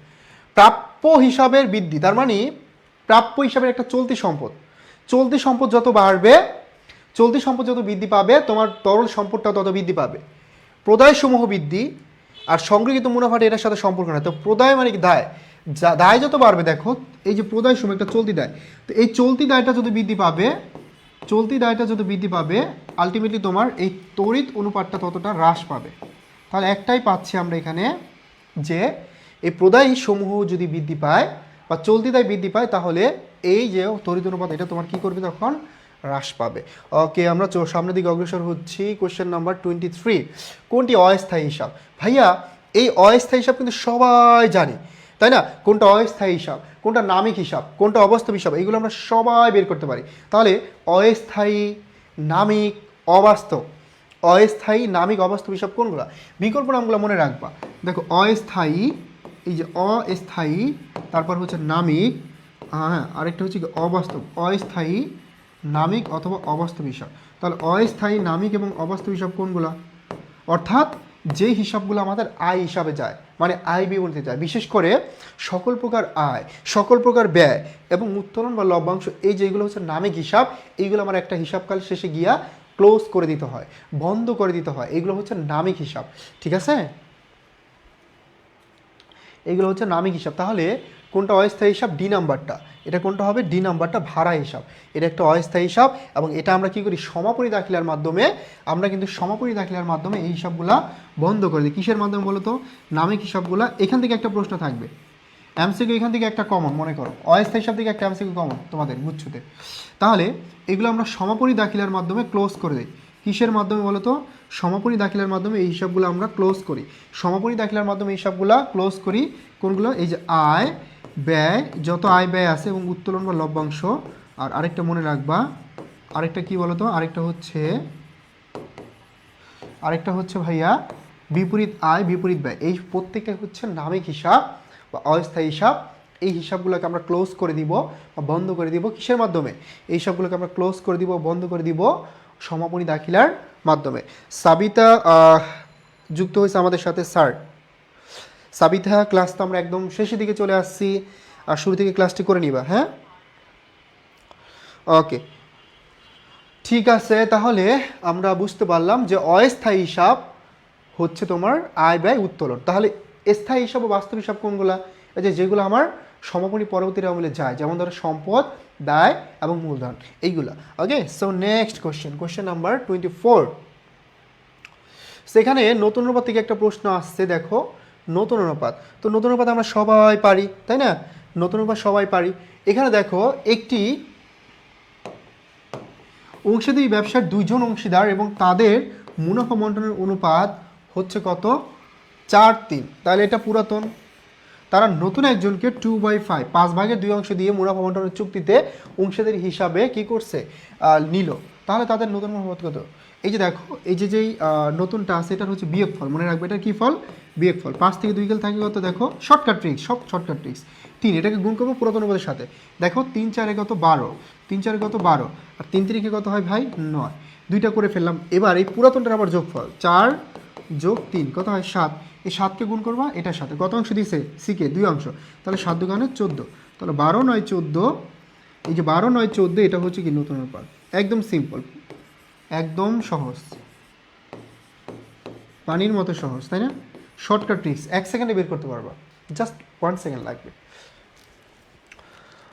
প্রাপ্য হিসাবের বৃদ্ধি, তার মানে প্রাপ্য হিসাবের একটা চলতি সম্পদ, চলতি সম্পদ যত বাড়বে, চলতি সম্পদ যত বৃদ্ধি পাবে, তোমার তরল সম্পদটা তত বৃদ্ধি পাবে। প্রদায় সমূহ বৃদ্ধি আর সংগৃহীত মুনাফাটা এটার সাথে সম্পর্ক নেই। তো প্রদায় মানে কি দায়, দায় যত বাড়বে, দেখো এই যে প্রদায় সমূহ একটা চলতি দায়, তো এই চলতি দায়টা যত বৃদ্ধি পাবে, চলতি দায়টা যত বৃদ্ধি পাবে, আলটিমেটলি তোমার এই তড়িৎ অনুপাতটা ততটা হ্রাস পাবে। তাহলে একটাই পাচ্ছি আমরা এখানে, যে এই প্রদায় সমূহ যদি বৃদ্ধি পায় বা চলতি দায় বৃদ্ধি পায়, তাহলে এই যে তড়িৎ অনুপাত এটা তোমার কি করবে, তখন হ্রাস পাবে। ওকে, আমরা সামনের দিকে অগ্রসর হচ্ছি। কোশ্চেন নাম্বার 23, কোনটি অস্থায়ী হিসাব? ভাইয়া এই অস্থায়ী হিসাব কিন্তু সবাই জানি, তাই না? কোনটা অস্থায়ী হিসাব, কোনটা নামিক হিসাব, কোনটা অবাস্তব হিসাব, এইগুলো আমরা সবাই বের করতে পারি। তাহলে অস্থায়ী, নামিক, অবাস্তব, অস্থায়ী, নামিক, অবাস্তব হিসাব কোনগুলো? বিকল্প নামগুলো মনে রাখবা। দেখো অস্থায়ী, এই যে অস্থায়ী, তারপর হচ্ছে নামিক, হ্যাঁ, আরেকটা হচ্ছে কি অবাস্তব, অস্থায়ী, নামিক অথবা অবাস্তব হিসাব। তাহলে অস্থায়ী, নামিক এবং অবাস্তব হিসাব কোনগুলো? অর্থাৎ যে হিসাবগুলো আমাদের আয় হিসাবে যায়, মানে আয় বিবরণীতে যায়, বিশেষ করে সকল প্রকার আয়, সকল প্রকার ব্যয় এবং উত্তোলন বা লভ্যাংশ, এই যেগুলো হচ্ছে নামিক হিসাব, এইগুলো আমার একটা হিসাবকাল শেষে গিয়া ক্লোজ করে দিতে হয়, বন্ধ করে দিতে হয়, এইগুলো হচ্ছে নামিক হিসাব, ঠিক আছে? এইগুলো হচ্ছে নামিক হিসাব। তাহলে কোনটা অস্থায়ী হিসাব? ডি নাম্বারটা। এটা কোনটা হবে? ডি নাম্বারটা, ভাড়া হিসাব। এটা একটা অস্থায়ী হিসাব এবং এটা আমরা কি করি, সমাপনী দাখিলার মাধ্যমে, আমরা কিন্তু সমাপনী দাখিলার মাধ্যমে এই হিসাবগুলা বন্ধ করে দিই। কিসের মাধ্যমে বলো তো? নামিক হিসাবগুলা। এখান থেকে একটা প্রশ্ন থাকবে, এমসিকিউ এখান থেকে একটা কমন, মনে করো অস্থায়ী হিসাব থেকে একটা এমসিকিউ কমন তোমাদের গুচ্ছতে। তাহলে এগুলো আমরা সমাপনী দাখিলার মাধ্যমে ক্লোজ করে দিই। কিসের মাধ্যমে বলো তো? সমাপনী দাখিলার মাধ্যমে এই হিসাবগুলো আমরা ক্লোজ করি। সমাপনী দাখিলার মাধ্যমে এই হিসাবগুলো ক্লোজ করি। কোনগুলো? এই যে আয়, ব্যয়, যত আয় ব্যয় আছে এবং উত্তোলন বা লভ্যাংশ। আর আরেকটা মনে রাখবা, আরেকটা কি বলো তো? আরেকটা হচ্ছে ভাইয়া বিপরীত আয়, বিপরীত ব্যয়। এই প্রত্যেকটা হচ্ছে নামিক হিসাব বা অস্থায়ী হিসাব। এই হিসাবগুলোকে আমরা ক্লোজ করে দিব বা বন্ধ করে দিব। কিসের মাধ্যমে? এই সবগুলোকে আমরা ক্লোজ করে দিব, বন্ধ করে দিব সমাপনী দাখিলার মাধ্যমে। সাবিতা যুক্ত হয়েছে আমাদের সাথে। স্যার সাবিতা, ক্লাস তো আমরা একদম শেষের দিকে চলে আসছি, আর শুরু থেকে ক্লাসটি করে নিবা, হ্যাঁ? ওকে, ঠিক আছে। তাহলে আমরা বুঝতে পারলাম যে অস্থায়ী হিসাব হচ্ছে তোমার আয় ব্যয় উত্তোলন। তাহলে স্থায়ী হিসাব ও বাস্তব হিসাব কোনগুলা? এই যে যেগুলো আমার সমাপনী পরবর্তী আমলে যায়, যেমন ধরো সম্পদ, দায় এবং মূলধন, এইগুলা। ওকে, সো নেক্সট কোশ্চেন নাম্বার 24। সেখানে নতুন অনুপাত থেকে একটা প্রশ্ন আসছে, দেখো নতুন অনুপাত। তো নতুন অনুপাত আমরা সবাই পারি, তাই না? নতুন অনুপাত সবাই পারি। এখানে দেখো একটি অংশীদারি ব্যবসার দুইজন অংশীদার এবং তাদের মুনাফা বন্টনের অনুপাত হচ্ছে কত? 4:3। তাহলে এটা পুরাতন। তারা নতুন একজনকে 2/5 5/2 দিয়ে মুনাফা বন্টনের চুক্তিতে অংশীদার হিসাবে কি করছে, নিল। তাহলে তাদের নতুন মুনাফা কত? এই যে দেখো, এই যে যেই নতুনটা আছে এটার হচ্ছে বিয়োগ ফল, মনে রাখবে এটা কি ফল, বিয়োগ ফল। 5 থেকে 2 গেলে থাকে কত, দেখো শর্টকাট ট্রিক্স, সব শর্টকাট ট্রিক্স। 3 এটাকে গুণ করবো পুরাতন অনুপাতের সাথে, দেখো 3 4 কত 12, 3 4 কত 12, আর 3 3 কত হয় ভাই 9, দুইটা করে ফেললাম। এবার এই পুরাতনটার আবার যোগফল 4 যোগ 3 কত হয় 7, এই 7কে গুণ করবা এটার সাথে, কত অংশ দিছে সিকে 2 অংশ, তাহলে 7 2 14, তাহলে 12 9 14, এই যে 12 9 14 এটা হচ্ছে কি নতুন অনুপাত। একদম সিম্পল, একদম সহজ, পানির মতো সহজ, তাই না? শর্টকাট ট্রিক্স 1 সেকেন্ডে বের করতে পারবা, জাস্ট 1 সেকেন্ড লাগবে।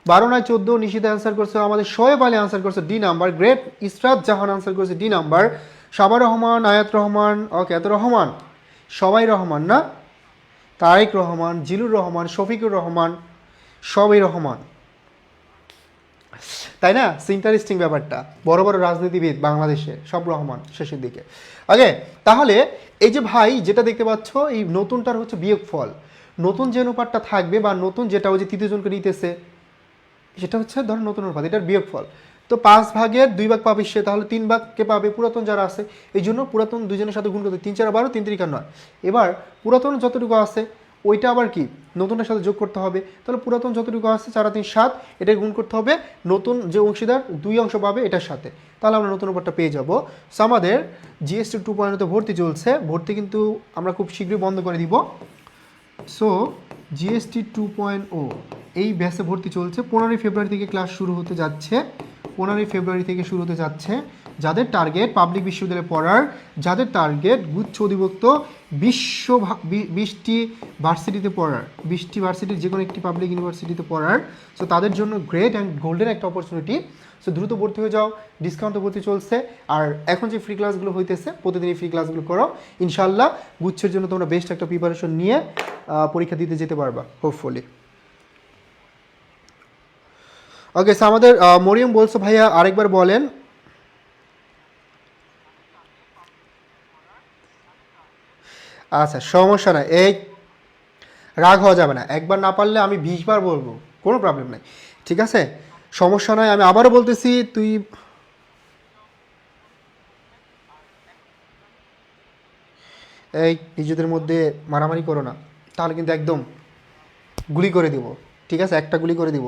12 9 14 নিশিতা অ্যান্সার করছে, আমাদের শোয়েব আলী অ্যান্সার করছে ডি নাম্বার, গ্রেট ইসরাত জাহান অ্যান্সার করছে ডি নাম্বার, সাবা রহমান, আয়াত রহমান, ওকে এত রহমান, সবাই রহমান না, তারেক রহমান, জিলুর রহমান, শফিকুর রহমান, সবাই রহমান, তাই না? ইন্টারেস্টিং ব্যাপারটা, বড় বড় রাজনীতিবিদ বাংলাদেশে সব রহমান শেষের দিকে। ওকে, তাহলে এই যে ভাই যেটা দেখতে পাচ্ছ এই নতুনটার হচ্ছে বিয়োগ ফল, নতুন যে অনুপাতটা থাকবে বা নতুন যেটা ওই যে তৃতীয় জনকে নিতেছে সেটা হচ্ছে ধরো নতুন অনুপাত, এটার বিয়োগ ফল। তো 5/2 পাবে সে, তাহলে 3 ভাগকে পাবে পুরাতন যারা আছে, এই জন্য পুরাতন দুজনের সাথে গুণ করতে 3 4 12 3 3 9। এবার পুরাতন যতটুকু আছে ওইটা আবার কি নতুনের সাথে যোগ করতে হবে, তাহলে পুরাতন যতটুকু আছে 4 3 7 এটা গুণ করতে হবে নতুন যে অংশীদার 2 অংশ পাবে এটার সাথে, তাহলে আমরা নতুন অনুপাতটা পেয়ে যাব। সো আমাদের জিএসটি 2.0 ভর্তি চলছে, ভর্তি কিন্তু আমরা খুব শীঘ্রই বন্ধ করে দিব। সো জিএসটি 2.0 এই ব্যাচে ভর্তি চলছে, 15ই ফেব্রুয়ারি থেকে ক্লাস শুরু হতে যাচ্ছে, 15ই ফেব্রুয়ারি থেকে শুরু হতে যাচ্ছে। যাদের টার্গেট পাবলিক বিশ্ববিদ্যালয়ে পড়ার, যাদের টার্গেট গুচ্ছ অধিভুক্ত 20টি ভার্সিটিতে পড়ার, 20টি ভার্সিটির যে কোনো একটি পাবলিক ইউনিভার্সিটিতে পড়ার, সো তাদের জন্য গ্রেট অ্যান্ড গোল্ডেন একটা অপরচুনিটি। সো দ্রুত ভর্তি হয়ে যাও, ডিসকাউন্টে ভর্তি চলছে। আর এখন যে ফ্রি ক্লাসগুলো হইতেছে প্রতিদিনই ফ্রি ক্লাসগুলো করো, ইনশাল্লাহ গুচ্ছের জন্য তোমরা বেস্ট একটা প্রিপারেশন নিয়ে পরীক্ষা দিতে যেতে পারবা হোপফুলি। ওকে, সো আমাদের মরিয়ম বলছো ভাইয়া আরেকবার বলেন। আচ্ছা সমস্যা নাই, এই রাগ হওয়া যাবে না, একবার না পারলে আমি 20বার বলবো, কোনো প্রবলেম নাই, ঠিক আছে? সমস্যা নয়, আমি আবারও বলতেছি তুই এই নিজেদের মধ্যে মারামারি করো না, তাহলে কিন্তু একদম গুলি করে দিব, ঠিক আছে? একটা গুলি করে দিব।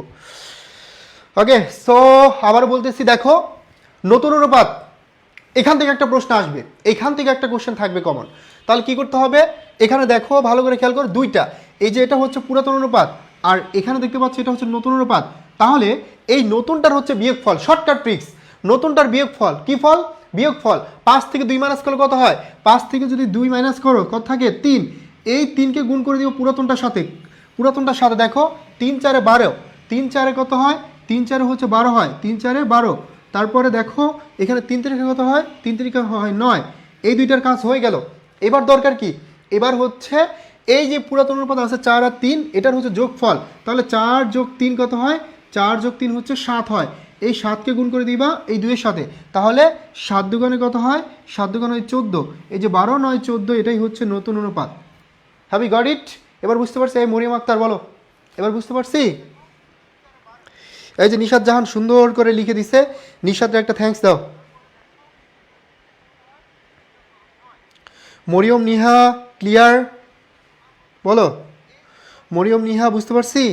ওকে, সো আবার বলতেছি, দেখো নতুন অনুপাত, এখান থেকে একটা প্রশ্ন আসবে, এখান থেকে একটা কোশ্চেন থাকবে কমন, তাহলে কি করতে হবে? এখানে দেখো ভালো করে খেয়াল করো, দুইটা, এই যে এটা হচ্ছে পুরাতন অনুপাত আর এখানে দেখতে পাচ্ছি এটা হচ্ছে নতুন অনুপাত, তাহলে এই নতুনটার হচ্ছে বিয়োগ ফল, শর্টকাট ট্রিক্স, নতুনটার বিয়োগ ফল কি ফল, বিয়োগ ফল। 5 থেকে 2 মাইনাস করলে কত হয়, 5 থেকে যদি 2 মাইনাস করো কত থাকে 3, এই 3কে গুণ করে দিব পুরাতনটার সাথে, পুরাতনটার সাথে দেখো 3 4 12, 3 4 কত হয়, 3 4 হচ্ছে 12 হয়, 3 4 12, তারপরে দেখো এখানে 3 তারিখে কত হয়, 3 তারিখে হয় 9, এই দুইটার কাজ হয়ে গেল। এবার দরকার কি, এবার হচ্ছে এই যে পুরাতন অনুপাত আছে 4 আর 3 এটার হচ্ছে যোগফল, তাহলে 4 যোগ 3 কত হয়, 4 যোগ 3 হচ্ছে 7 হয়, এই 7কে গুণ করে দিবা এই 2 এর সাথে, তাহলে 7 দুগুণে কত হয়, 7 দুগুণে হয় 14, এই যে 12 9 14 এটাই হচ্ছে নতুন অনুপাত। Have you got it? এবার বুঝতে পারছি? এই মরিয়ম আক্তার বলো, এবার বুঝতে পারছি? এই যে নিশাদ জাহান সুন্দর করে লিখে দিছে, নিশাদকে একটা থ্যাঙ্কস দাও। মরিয়ম নিহা ক্লিয়ার বলো, মরিয়ম নিহা বুঝতে পারছি?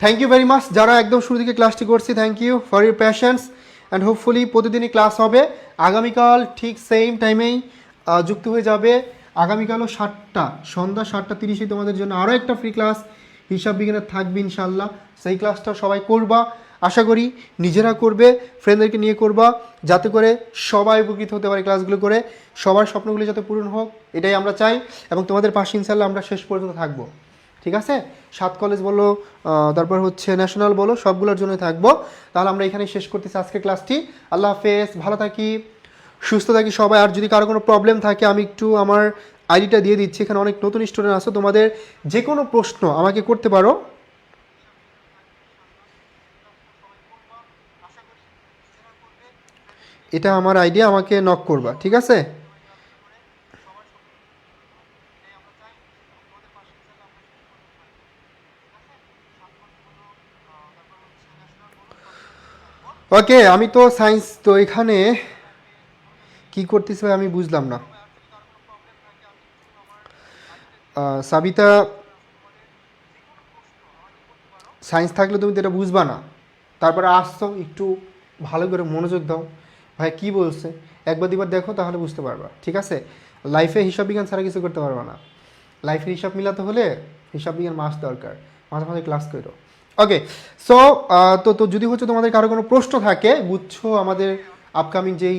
থ্যাংক ইউ ভেরি মাচ যারা একদম শুরু থেকে ক্লাসটি করছি, thank you for your patience and hopefully প্রতিদিনই ক্লাস হবে। আগামীকাল ঠিক সেম টাইমেই যুক্ত হয়ে যাবে, আগামীকালও 7টা সন্ধ্যা 7:30 তোমাদের জন্য আরও একটা ফ্রি ক্লাস হিসাব বিজ্ঞানের থাকবে ইনশাল্লাহ, সেই ক্লাসটা সবাই করবা, আশা করি নিজেরা করবে, ফ্রেন্ডদেরকে নিয়ে করবা, যাতে করে সবাই উপকৃত হতে পারে ক্লাসগুলো করে, সবার স্বপ্নগুলি যাতে পূরণ হোক এটাই আমরা চাই, এবং তোমাদের পাশে ইনশাল্লাহ আমরা শেষ পর্যন্ত থাকবো, ঠিক আছে? 7 কলেজ বলো, তারপর হচ্ছে ন্যাশনাল বলো, সবগুলোর জন্য থাকবো। তাহলে আমরা এখানেই শেষ করতেছি আজকে ক্লাসটি। আল্লাহ হাফেজ, ভালো থাকি, সুস্থ থাকি সবাই। আর যদি কারো কোনো প্রবলেম থাকে আমি একটু আমার আইডিটা দিয়ে দিচ্ছি, এখানে অনেক নতুন স্টুডেন্ট আছে, তোমাদের যে কোনো প্রশ্ন আমাকে করতে পারো। এটা আমার আইডিয়া, আমাকে নক করবা, ঠিক আছে? ওকে, আমি তো সায়েন্স, তো এখানে কি করতেছে ভাই আমি বুঝলাম না। সাবিতা, সায়েন্স থাকলে তুমি তো এটা বুঝবা না, তারপরে আসছো একটু ভালো করে মনোযোগ দাও। ভাই কি বলছে একবার দুবার দেখো, তাহলে বুঝতে পারবা, ঠিক আছে? লাইফে হিসাব বিজ্ঞান ছাড়া কিছু করতে পারবা না। লাইফের হিসাব মিলাতে হলে হিসাব বিজ্ঞান মাস দরকার, মাঝে মাঝে ক্লাস করো। ওকে, সো তো তো যদি হচ্ছে তোমাদের কারো কোনো প্রশ্ন থাকে, বুঝছো আমাদের আপকামিং যেই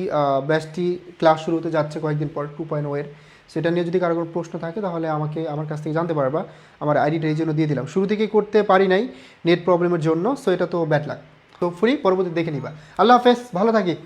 ব্যাচটি ক্লাস শুরু হতে যাচ্ছে কয়েকদিন পর 2.0 এর, সেটা নিয়ে যদি কারো কোনো প্রশ্ন থাকে তাহলে আমাকে আমার কাছ থেকে জানতে পারবা। আমার আইডিটা এই জন্য দিয়ে দিলাম, শুরু থেকে করতে পারি নাই নেট প্রবলেমের জন্য, সো এটা তো ব্যাড লাগ। তো ফ্রি পরবর্তী দেখে নিবা। আল্লাহ হাফেজ, ভালো থাকি।